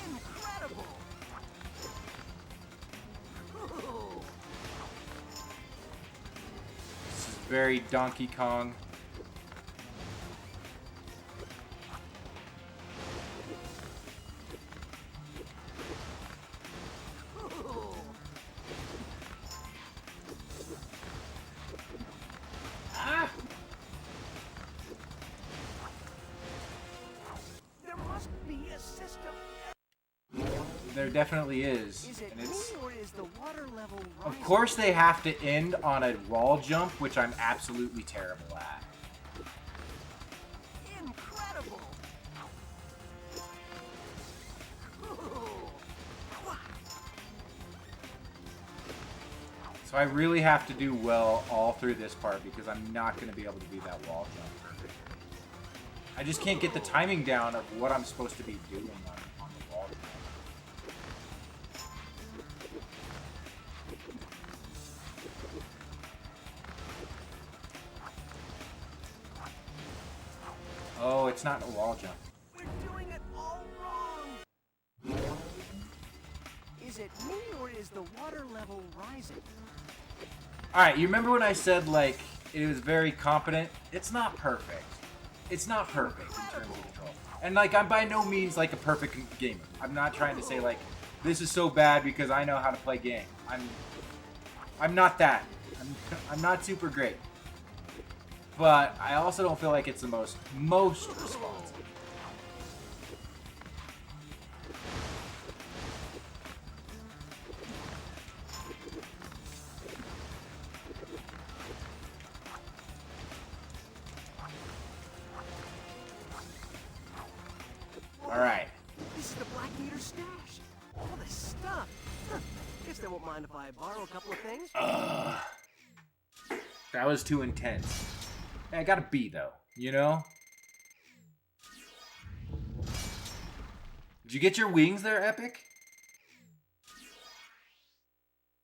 Incredible! Ooh. This is very Donkey Kong. Ooh. Ah! There must be a system. There definitely is. Is it And me it's, or is the water level rising? of course they have to end on a wall jump, which I'm absolutely terrible at. Incredible! Ooh. So I really have to do well all through this part because I'm not going to be able to do that wall jump perfectly. I just can't get the timing down of what I'm supposed to be doing on the wall jump. Oh, it's not a wall jump. We're doing it all wrong! Is it me or is the water level rising? Alright, you remember when I said, like, it was very competent? It's not perfect. It's not perfect in terms of control. And, like, I'm by no means, like, a perfect gamer. I'm not trying to say, like, this is so bad because I know how to play game. I'm not that. I'm not super great. But I also don't feel like it's the most responsive. Alright. This is the Black Meter stash. All this stuff. Huh. Guess they won't mind if I borrow a couple of things. That was too intense. Hey, I got a B, though. You know? Did you get your wings there, Epic?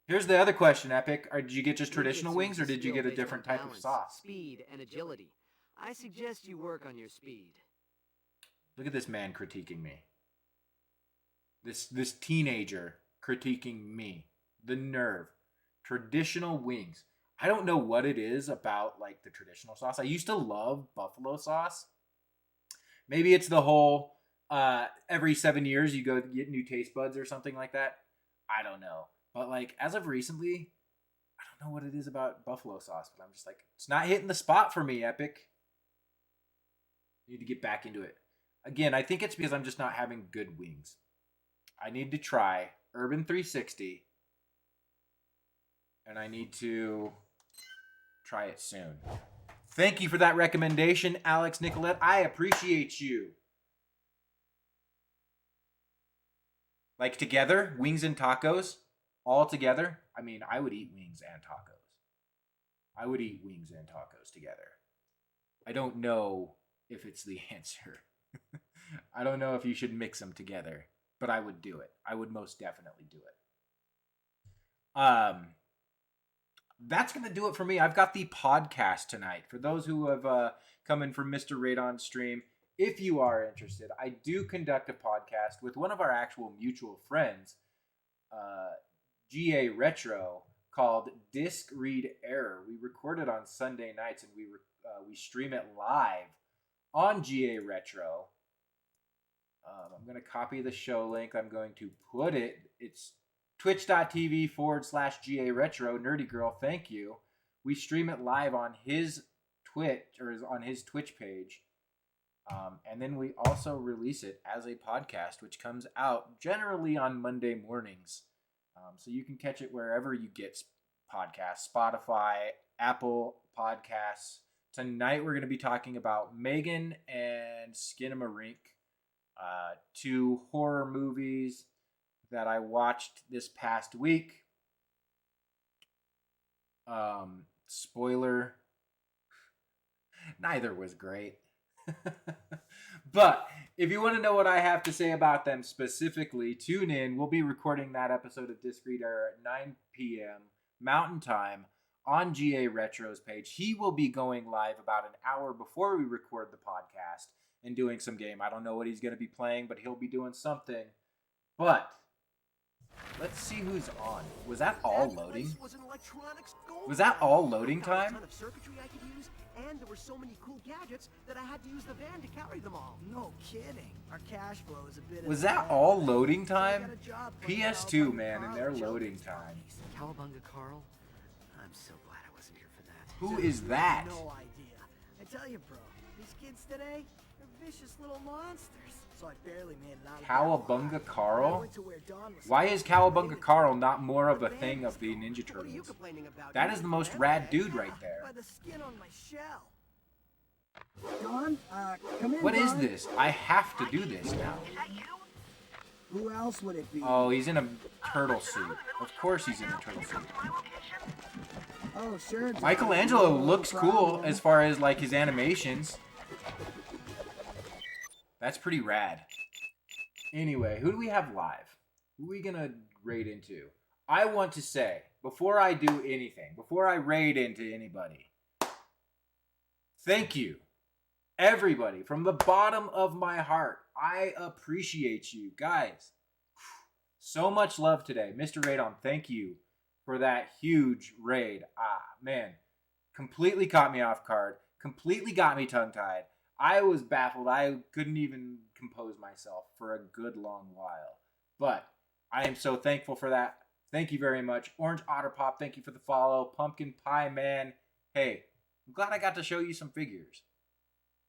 Here's the other question, Epic. Did you get just traditional wings, or did you get a different type of sauce? Speed and agility. I suggest you work on your speed. Look at this man critiquing me. This teenager critiquing me. The nerve. Traditional wings. I don't know what it is about, like, the traditional sauce. I used to love buffalo sauce. Maybe it's the whole every 7 years you go get new taste buds or something like that. I don't know. But, like, as of recently, I don't know what it is about buffalo sauce, but I'm just like, it's not hitting the spot for me, Epic. I need to get back into it. Again, I think it's because I'm just not having good wings. I need to try Urban 360, and I need to try it soon. Thank you for that recommendation, Alex Nicolette. I appreciate you. Like, together, wings and tacos, all together. I mean, I would eat wings and tacos. I would eat wings and tacos together. I don't know if it's the answer. I don't know if you should mix them together, but I would do it. I would most definitely do it. That's going to do it for me. I've got the podcast tonight. For those who have come in from Mr. Radon stream, if you are interested, I do conduct a podcast with one of our actual mutual friends, GA Retro, called Disc Read Error. We record it on Sunday nights, and we stream it live on GA Retro. I'm going to copy the show link. I'm going to put it. It's twitch.tv/GA Retro. Nerdy Girl, thank you. We stream it live on his Twitch, or on his Twitch page. And then we also release it as a podcast, which comes out generally on Monday mornings. So you can catch it wherever you get podcasts, Spotify, Apple Podcasts. Tonight we're going to be talking about Megan and Skinamarink, two horror movies that I watched this past week. Spoiler, neither was great. But if you want to know what I have to say about them specifically, tune in. We'll be recording that episode of Discreet Error at 9 p.m. Mountain Time on GA Retro's page. He will be going live about an hour before we record the podcast and doing some game. I don't know what he's going to be playing, but he'll be doing something. But let's see who's on. Was that all loading? Was that all loading time? And there were so many cool gadgets that I had to use the van to carry them all. No kidding. Our cash flow is a bit. Was that all loading time? PS2, man, and their loading time. Cowabunga Carl? I'm so glad I wasn't here for that. Who is that? No idea. I tell you, bro, these kids today, they're vicious little monsters. So I barely made it out. Cowabunga Carl? Why is Cowabunga Carl not more of a thing of the Ninja Turtles? That is the most rad dude right there. By the skin on my shell. Don, come in. What is this? I have to do this now. Who else would it be? Oh, he's in a turtle suit. Of course he's in a turtle suit. Oh, sure. Michelangelo looks cool as far as like his animations. That's pretty rad. Anyway, who do we have live? Who are we gonna raid into? I want to say, before I do anything, before I raid into anybody, thank you, everybody, from the bottom of my heart. I appreciate you guys. So much love today. Mr. Radon, thank you for that huge raid. Man, completely caught me off guard, completely got me tongue-tied. I was baffled. I couldn't even compose myself for a good long while. But I am so thankful for that. Thank you very much. Orange Otter Pop, thank you for the follow. Pumpkin Pie Man, hey, I'm glad I got to show you some figures.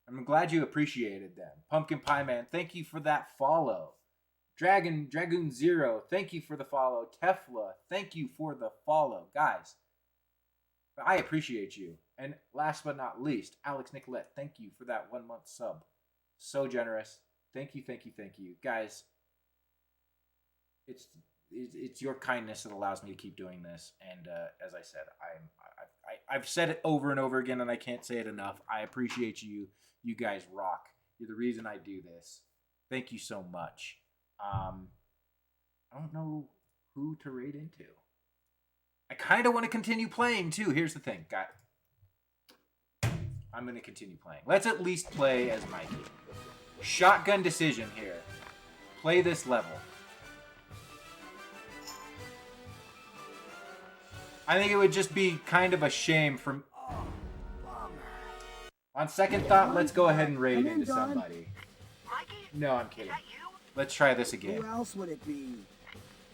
I'm glad you appreciated them. Pumpkin Pie Man, thank you for that follow. Dragoon Zero, thank you for the follow. Tefla, thank you for the follow. Guys, I appreciate you. And last but not least, Alex Nicolette, thank you for that 1 month sub. So generous. Thank you, thank you, thank you. Guys, it's your kindness that allows me to keep doing this. And as I said, I've said it over and over again, and I can't say it enough. I appreciate you. You guys rock. You're the reason I do this. Thank you so much. I don't know who to raid into. I kind of want to continue playing, too. Here's the thing, guys. I'm going to continue playing. Let's at least play as Mikey. Shotgun decision here. Play this level. I think it would just be kind of a shame for... On second thought, let's go ahead and raid into somebody. No, I'm kidding. Let's try this again. Who else would it be? Listen,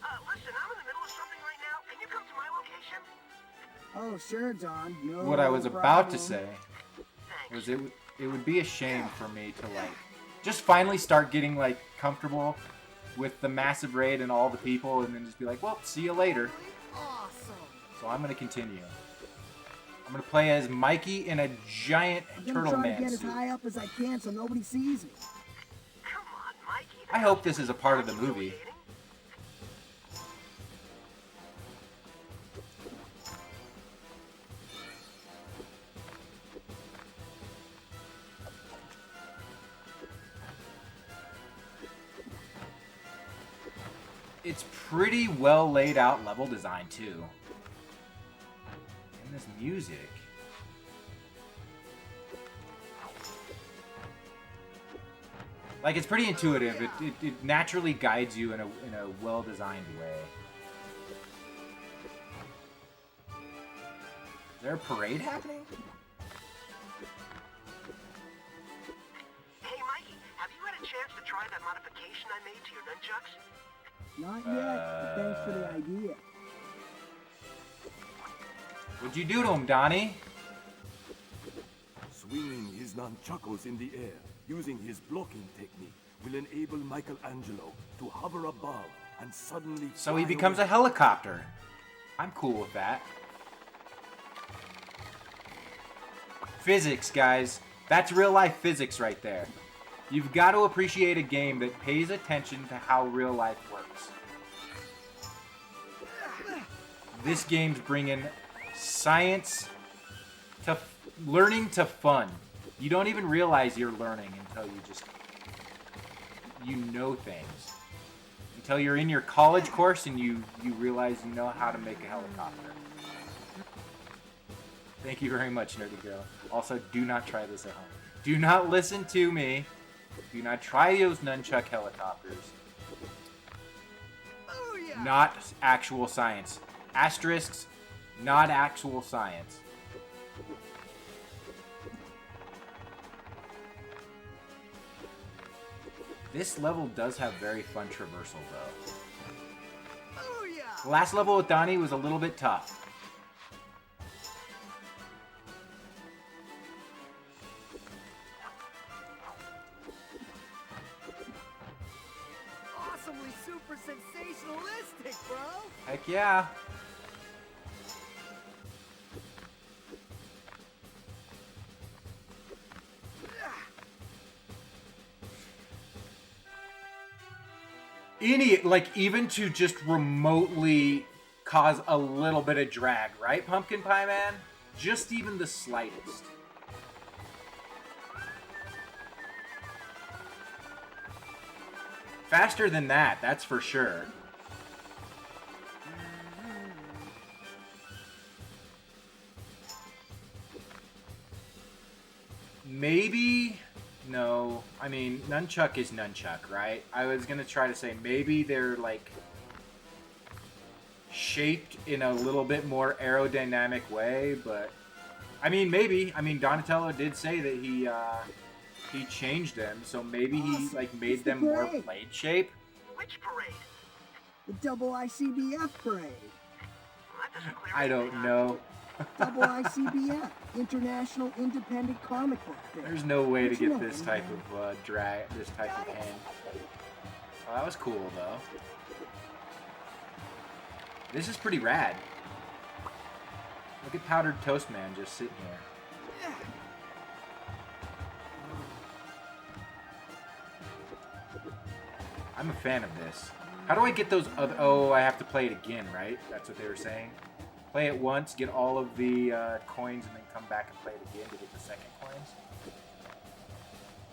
I'm in the middle of something right now. Can you come to my location? Oh, sure, Don. No What I was problem. about to say was it would be a shame for me to like just finally start getting like comfortable with the massive raid and all the people, and then just be like, well, see you later. Awesome. So I'm gonna continue. I'm gonna play as Mikey in a giant I'm turtle gonna try man to get as suit. high up as I can so nobody sees me. Come on, Mikey. I hope this is a part of the movie. It's pretty well laid out level design too. And this music. Like, it's pretty intuitive. It naturally guides you in a well designed way. Is there a parade happening? Hey, Mikey, have you had a chance to try that modification I made to your nunchucks? Not yet. Thanks for the idea. What'd you do to him, Donnie? Swinging his nunchuckles in the air, Using his blocking technique will enable Michelangelo to hover above and suddenly So he fly becomes a away. helicopter. I'm cool with that. Physics, guys. That's real life physics right there. You've got to appreciate a game that pays attention to how real life works. This game's bringing science to learning to fun. You don't even realize you're learning until you know things. Until you're in your college course and you realize you know how to make a helicopter. Thank you very much, Nerdy Girl. Also, do not try this at home. Do not listen to me. Do not try those nunchuck helicopters. Not actual science. Asterisks, not actual science. This level does have very fun traversal, though. The last level with Donnie was a little bit tough. Awesomely super sensationalistic, bro. Heck yeah. Even to just remotely cause a little bit of drag, right, Pumpkin Pie Man? Just even the slightest. Faster than that, that's for sure. Maybe... No, I mean, nunchuck is nunchuck, right? I was gonna try to say maybe they're, like, shaped in a little bit more aerodynamic way, but... I mean, maybe. I mean, Donatello did say that he changed them, so maybe he, like, made them more blade shape. Which parade? The double ICBF parade. Well, that doesn't clear I don't anything up. know. Double ICBF, International Independent Comic Book Day. There's no way to But you get know, this type of this type of hand. Oh, that was cool though. This is pretty rad. Look at Powdered Toast Man just sitting here. I'm a fan of this. How do I get those other... Oh, I have to play it again, right? That's what they were saying. Play it once, get all of the coins, and then come back and play it again to get the second coins.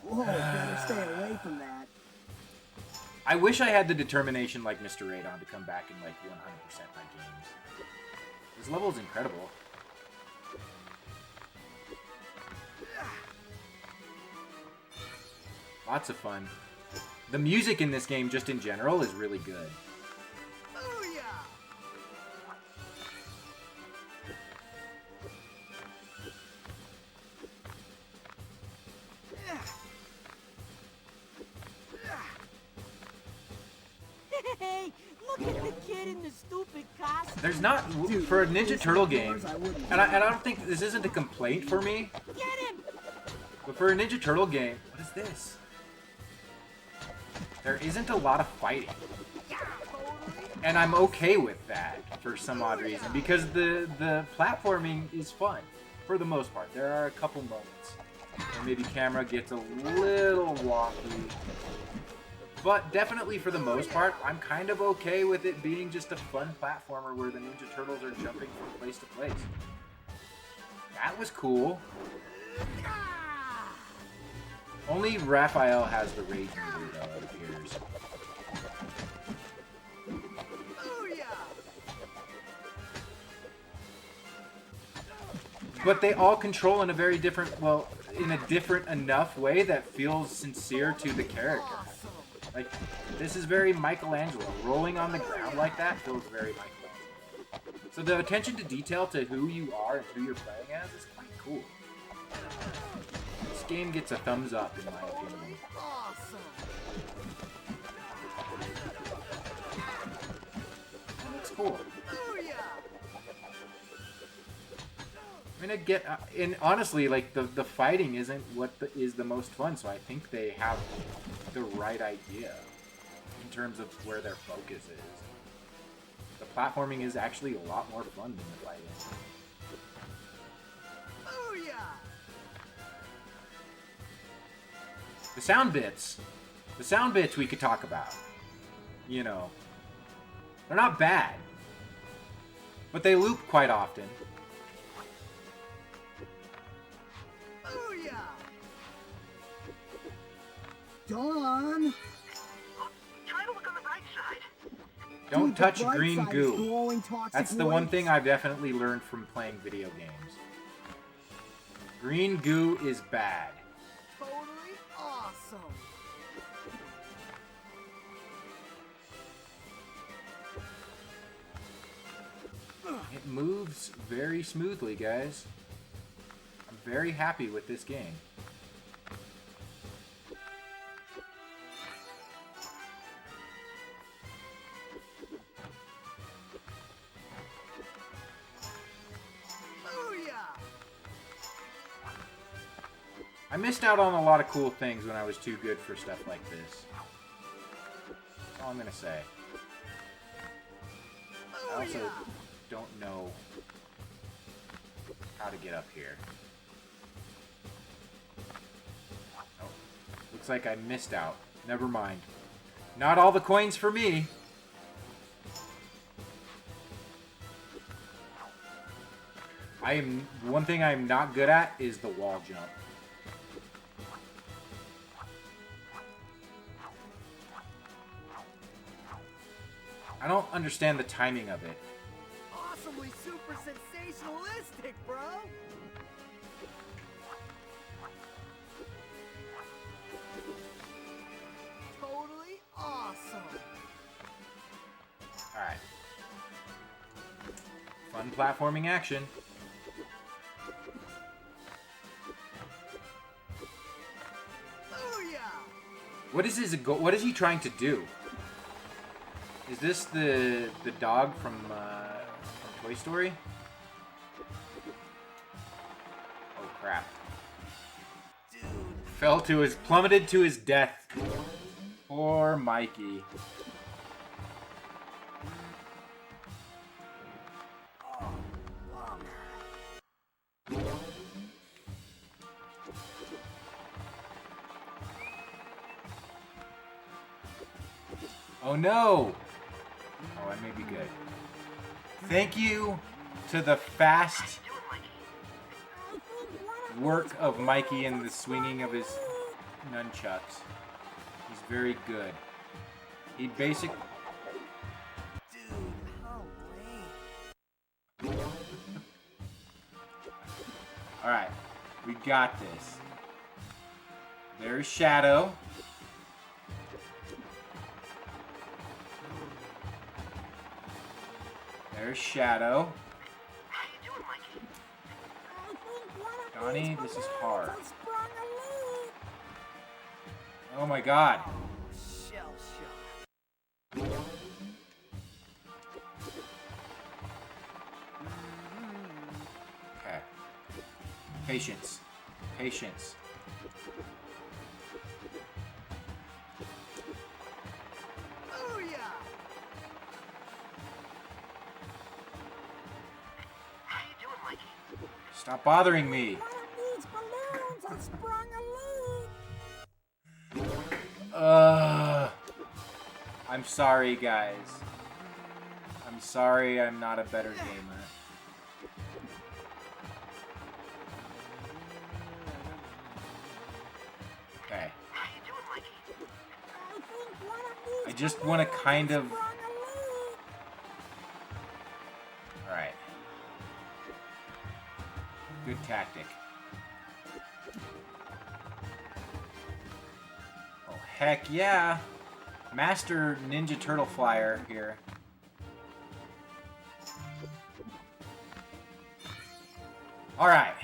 Whoa, better stay away from that. I wish I had the determination like Mr. Radon to come back and like 100% my games. This level is incredible. Lots of fun. The music in this game, just in general, is really good. Hey, look at the kid in the stupid costume. There's not for a Ninja Turtle game, and I don't think this isn't a complaint for me. Get him! But for a Ninja Turtle game, what is this? There isn't a lot of fighting. And I'm okay with that for some odd reason, because the platforming is fun, for the most part. There are a couple moments where maybe camera gets a little wonky. But definitely for the most part, I'm kind of okay with it being just a fun platformer where the Ninja Turtles are jumping from place to place. That was cool. Only Raphael has the rage meter, though, it appears. But they all control in a very different, well, in a different enough way that feels sincere to the character. Like, this is very Michelangelo. Rolling on the ground like that feels very Michelangelo. So the attention to detail to who you are and who you're playing as is quite cool. This game gets a thumbs up, in my opinion. That looks cool. I mean, and honestly, like the fighting isn't what is the most fun. So I think they have the right idea in terms of where their focus is. The platforming is actually a lot more fun than the fighting. Booyah! The sound bits we could talk about. You know, they're not bad, but they loop quite often. Booyah! Dawn! Try to look on the bright side. Don't Dude, the touch bright green side is goo. glowing toxic That's the one waste. thing I've definitely learned from playing video games. Green goo is bad. Totally awesome. It moves very smoothly, guys. I'm very happy with this game. Booyah! I missed out on a lot of cool things when I was too good for stuff like this. That's all I'm gonna say. I also don't know how to get up here. Oh, looks like I missed out. Never mind. Not all the coins for me. One thing I'm not good at is the wall jump. I don't understand the timing of it. Awesomely super sensationalistic, bro! Totally awesome! Alright. Fun platforming action. Booyah! What is his goal? What is he trying to do? Is this the dog from Toy Story? Oh crap! Dude, Plummeted to his death. Poor Mikey. oh, bummer. Oh no! Oh, I may be good. Thank you to the fast work of Mikey and the swinging of his nunchucks. He's very good. He basic. Dude, how lame. Alright, we got this. There's Shadow. There's Shadow. How you doing, Mikey? Donnie, this is hard. Oh my god. Shell shock. Okay. Patience. Patience. Booyah! How you doing, Mikey? Stop bothering me. I'm sorry, guys. I'm sorry I'm not a better gamer. Okay. How you doing, Mikey? I just want to kind of... Alright. Good tactic. Oh, heck yeah! Master Ninja Turtle Flyer here. Alright.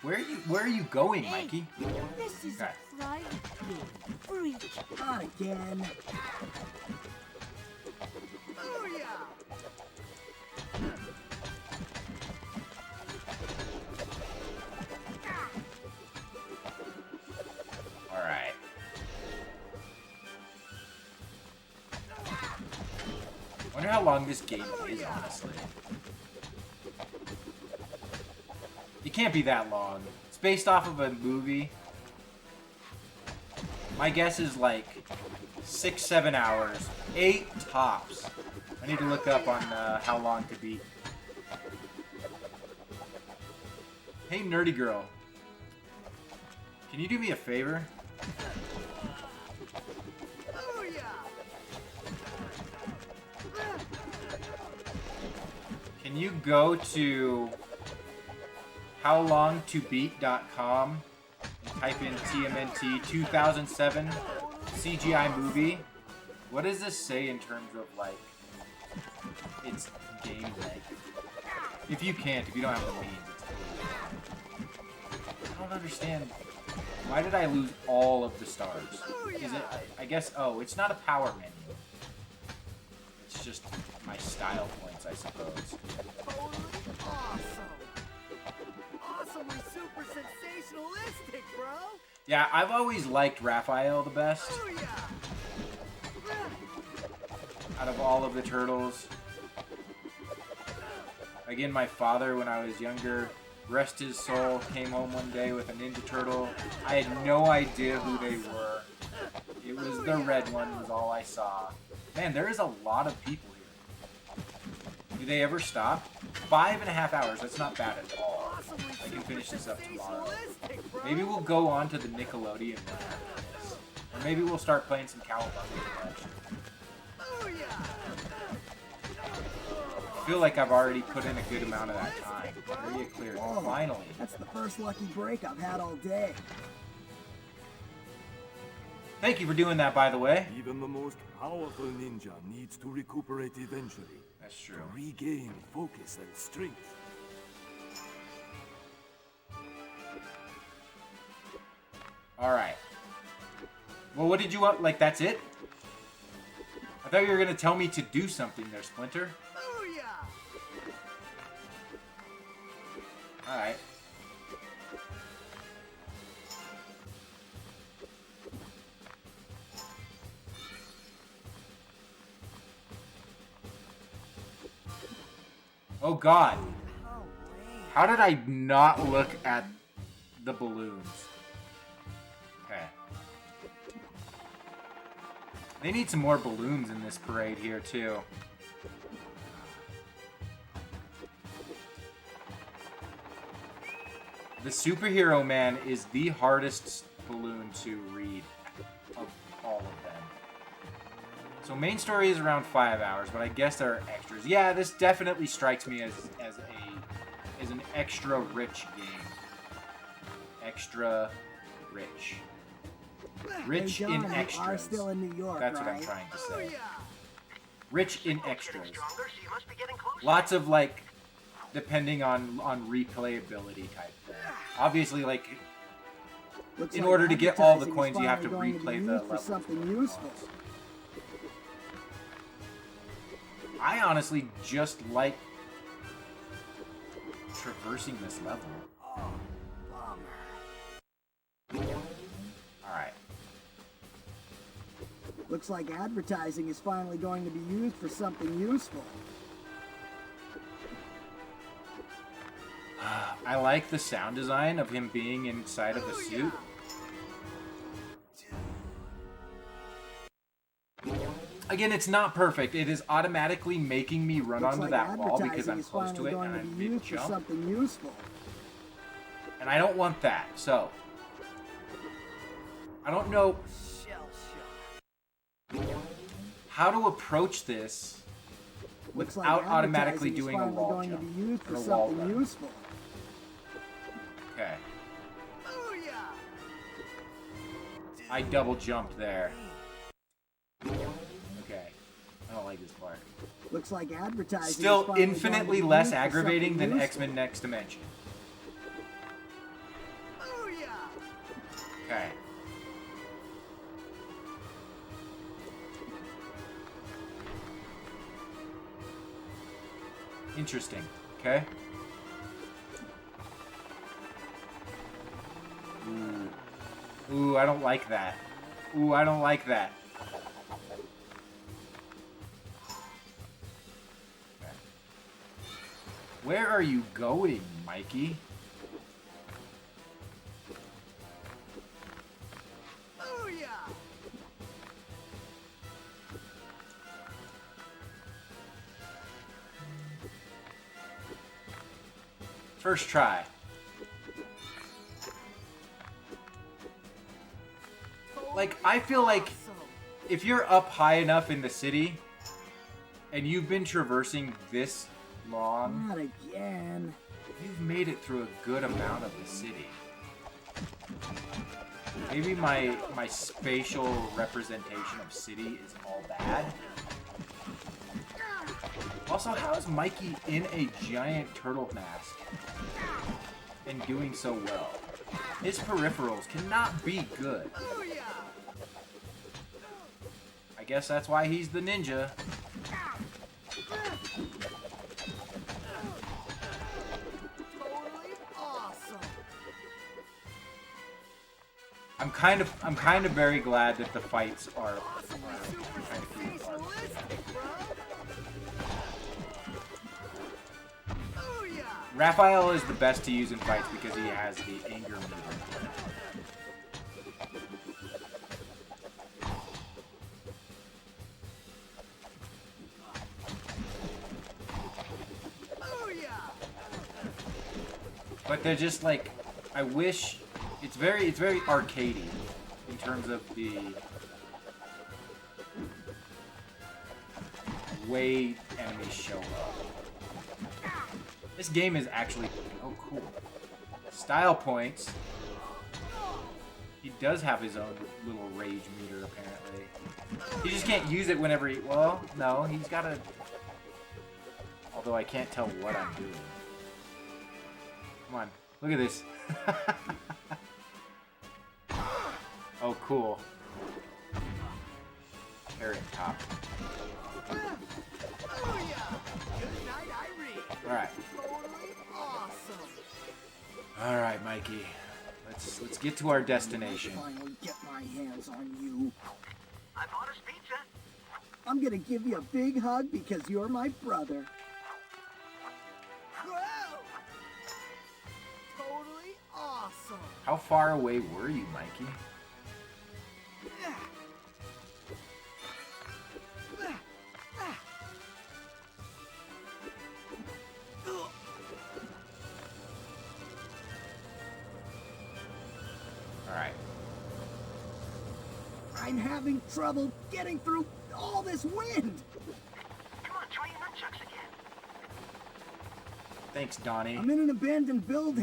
Where are you going, Mikey? This is Okay. a private room for each. Not again. Booyah! All right. Wonder how long this game is, honestly. It can't be that long. It's based off of a movie. My guess is like 6-7 hours, 8 tops. I need to look up on how long to beat. Hey, nerdy girl. Can you do me a favor? Can you go to howlongtobeat.com and type in TMNT 2007 CGI movie? What does this say in terms of, like, its game length? If you can't, if you don't have the means, it's totally fine. I don't understand. Why did I lose all of the stars? Is it, I guess, oh, it's not a power menu. It's just my style points, I suppose. Totally awesome. Awesomely super sensationalistic, bro. Yeah, I've always liked Raphael the best out of all of the turtles. Again, my father, when I was younger, rest his soul, came home one day with a Ninja Turtle. I had no idea who they were. It was the red one, was all I saw. Man, there is a lot of people here. Do they ever stop? 5.5 hours, that's not bad at all. I can finish this up tomorrow. Maybe we'll go on to the Nickelodeon one after this. Or maybe we'll start playing some Cowabunga Collection. I feel like I've already put in a good amount of that time. Area cleared. Oh, Finally. That's the first lucky break I've had all day. Thank you for doing that, by the way. Even the most powerful ninja needs to recuperate eventually. That's true. To regain focus and strength. Alright. Well, what did you want? Like, that's it? I thought you were going to tell me to do something there, Splinter. Alright. Oh god. How did I not look at the balloons? Okay. They need some more balloons in this parade here, too. The Superhero Man is the hardest balloon to read of all of them. So main story is around 5 hours, but I guess there are extras. Yeah, this definitely strikes me as an extra rich game. Extra rich. Rich Hey, John, in you are extras. still in New York, That's what I'm right? trying to say. Rich in extras. Stronger, so you must be getting closer. Lots of, like, depending on replayability type thing. Obviously, like, Looks in like order to get all the advertising is coins, you have to finally going replay be the used for levels. something useful. I honestly just like traversing this level. Alright. Looks like advertising is finally going to be used for something useful. I like the sound design of him being inside of the suit. Again, it's not perfect. It is automatically making me run Looks onto like that wall because advertising I'm is close to finally it going and to I'm be used for mid-jump. something useful. And I don't want that, so... I don't know how to approach this Looks like without automatically advertising is doing a finally wall going jump. to be used for or a wall something run. useful. Okay. I double jumped there. Okay. I don't like this part. Looks like advertising is Still finally going to infinitely be less used for aggravating something than useful. X-Men Next Dimension. Okay. Interesting. Okay. Ooh. Ooh, I don't like that. Ooh, I don't like that. Okay. Where are you going, Mikey? Booyah! First try. Like, I feel like if you're up high enough in the city and you've been traversing this long, Not again. you've made it through a good amount of the city. Maybe my spatial representation of city is all bad. Also, how is Mikey in a giant turtle mask and doing so well? His peripherals cannot be good. I guess that's why he's the ninja. Totally awesome. I'm kind of very glad that the fights are Super sensationalistic, bro. Booyah! Raphael is the best to use in fights because he has the anger meter. But they're just like, I wish it's very arcadey in terms of the way enemies show up. This game is actually cool. Style points. He does have his own little rage meter apparently. He just can't use it whenever he. Well, no, he's got to. Although I can't tell what I'm doing. Come on, look at this. Oh, cool. Carrot top. Alright. Alright, Mikey. Let's get to our destination. Finally get my hands on you. I bought us pizza. I'm gonna give you a big hug because you're my brother. Totally awesome. How far away were you, Mikey? Alright. I'm having trouble getting through all this wind. Come on, try your nunchucks again. Thanks, Donnie. I'm in an abandoned building.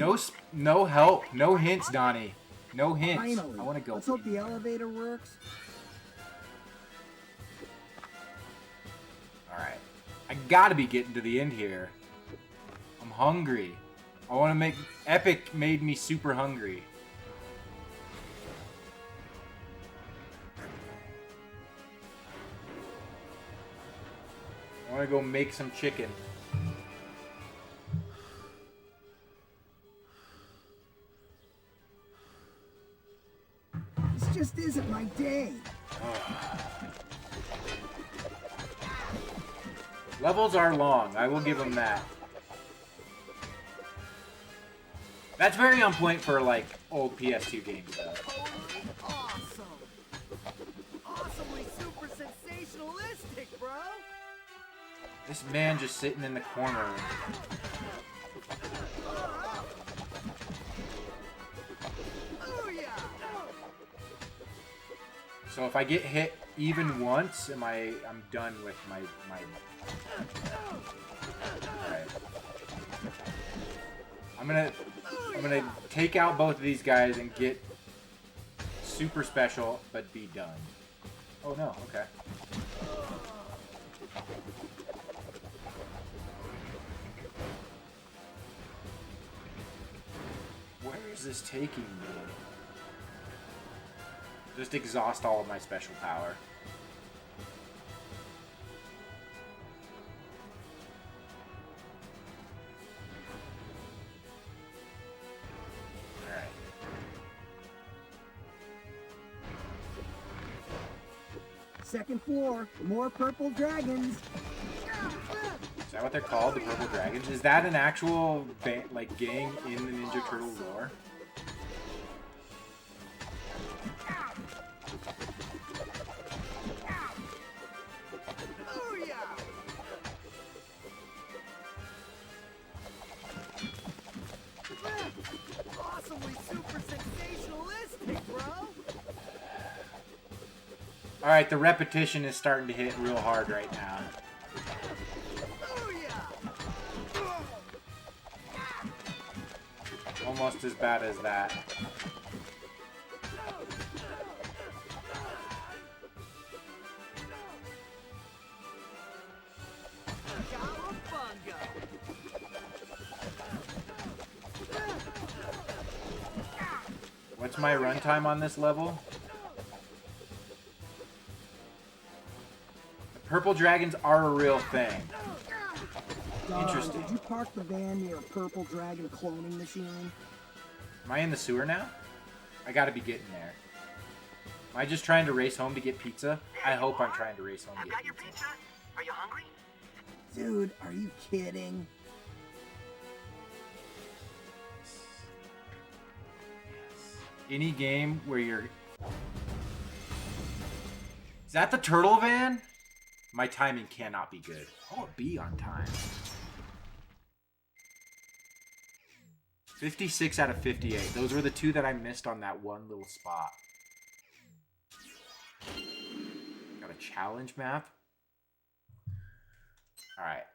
No help. No hints, Donnie. No hints. Finally. I want to go. Let's hope the elevator works. Alright. I gotta be getting to the end here. I'm hungry. I want to make... Epic made me super hungry. I want to go make some chicken. This just isn't my day. Levels are long. I will give them that. That's very on point for, like, old PS2 games, though. Totally awesome. Awesomely super sensationalistic, bro. This man just sitting in the corner. So if I get hit even once, I'm done with my Alright. I'm gonna take out both of these guys and get super special, but be done. Oh no, okay. Where is this taking me? Just exhaust all of my special power. Alright. Second floor, more purple dragons. Is that what they're called? The Purple Dragons? Is that an actual like gang in the Ninja Turtle lore? Awesomely super sensationalistic, bro. All right, the repetition is starting to hit real hard right now. Almost as bad as that. What's my runtime on this level? The purple dragons are a real thing. Interesting. Did you park the van near a purple dragon cloning machine? Am I in the sewer now? I gotta be getting there. Am I just trying to race home to get pizza? I hope I'm trying to race home to I've get got your pizza. pizza. Are you hungry? Dude, are you kidding? Any game where you're... Is that the turtle van? My timing cannot be good. Oh, be on time. 56 out of 58. Those were the two that I missed on that one little spot. Got a challenge map. Alright.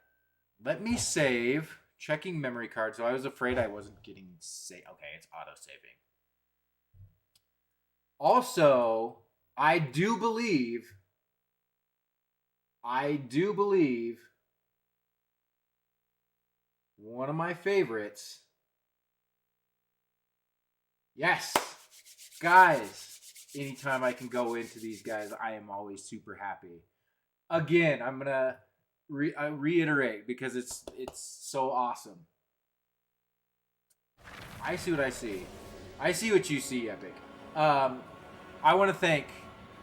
Let me save. Checking memory card. So I was afraid I wasn't getting saved. Okay, it's auto-saving. Also, I do believe one of my favorites. Yes, guys, anytime I can go into these guys, I am always super happy. Again, I'm gonna reiterate because it's so awesome. I see what I see. I see what you see, Epic. I want to thank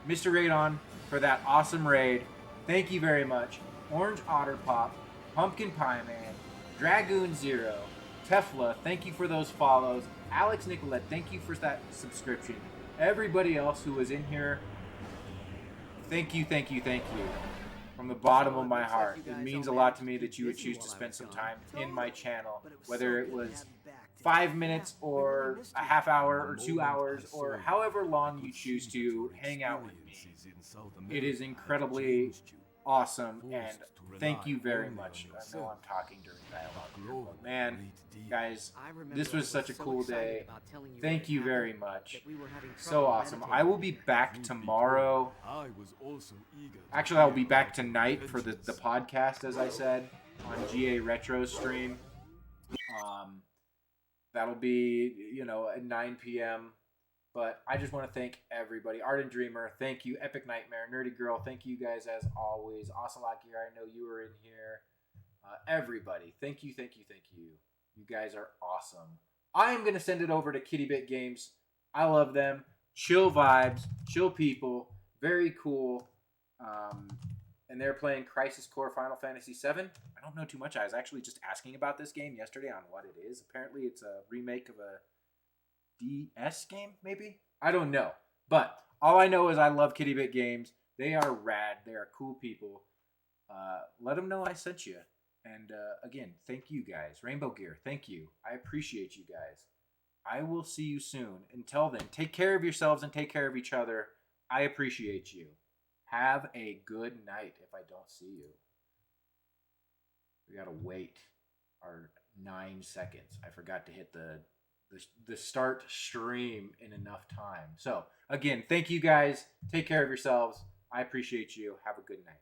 Mr. Radon for that awesome raid. Thank you very much. Orange Otter Pop, Pumpkin Pie Man, Dragoon Zero, Tefla, thank you for those follows. Alex Nicolette, thank you for that subscription. Everybody else who was in here, thank you, thank you, thank you. From the bottom of my heart. It means a lot to me that you would choose to spend some time in my channel, whether it was 5 minutes or a half hour or 2 hours or however long you choose to hang out with me. It is incredibly awesome, and thank you very much. I know I'm talking during dialogue here, but man, guys, this was such a cool day. Thank you very much. So awesome. I will be back tomorrow. Actually, I'll be back tonight for the podcast, as I said, on GA Retro stream. That'll be, at 9 p.m. But I just want to thank everybody. Ardent Dreamer, thank you. Epic Nightmare, Nerdy Girl, thank you guys as always. Ocelot Gear, I know you were in here. Everybody, thank you, thank you, thank you. You guys are awesome. I'm going to send it over to Kitty Bit Games. I love them. Chill vibes, chill people, very cool. And they're playing Crisis Core Final Fantasy VII. I don't know too much. I was actually just asking about this game yesterday on what it is. Apparently it's a remake of a DS game, maybe? I don't know. But all I know is I love Kitty Bit Games. They are rad. They are cool people. Let them know I sent you. And again, thank you guys. Rainbow Gear, thank you. I appreciate you guys. I will see you soon. Until then, take care of yourselves and take care of each other. I appreciate you. Have a good night if I don't see you. We gotta wait our 9 seconds. I forgot to hit the start stream in enough time. So, again, thank you guys. Take care of yourselves. I appreciate you. Have a good night.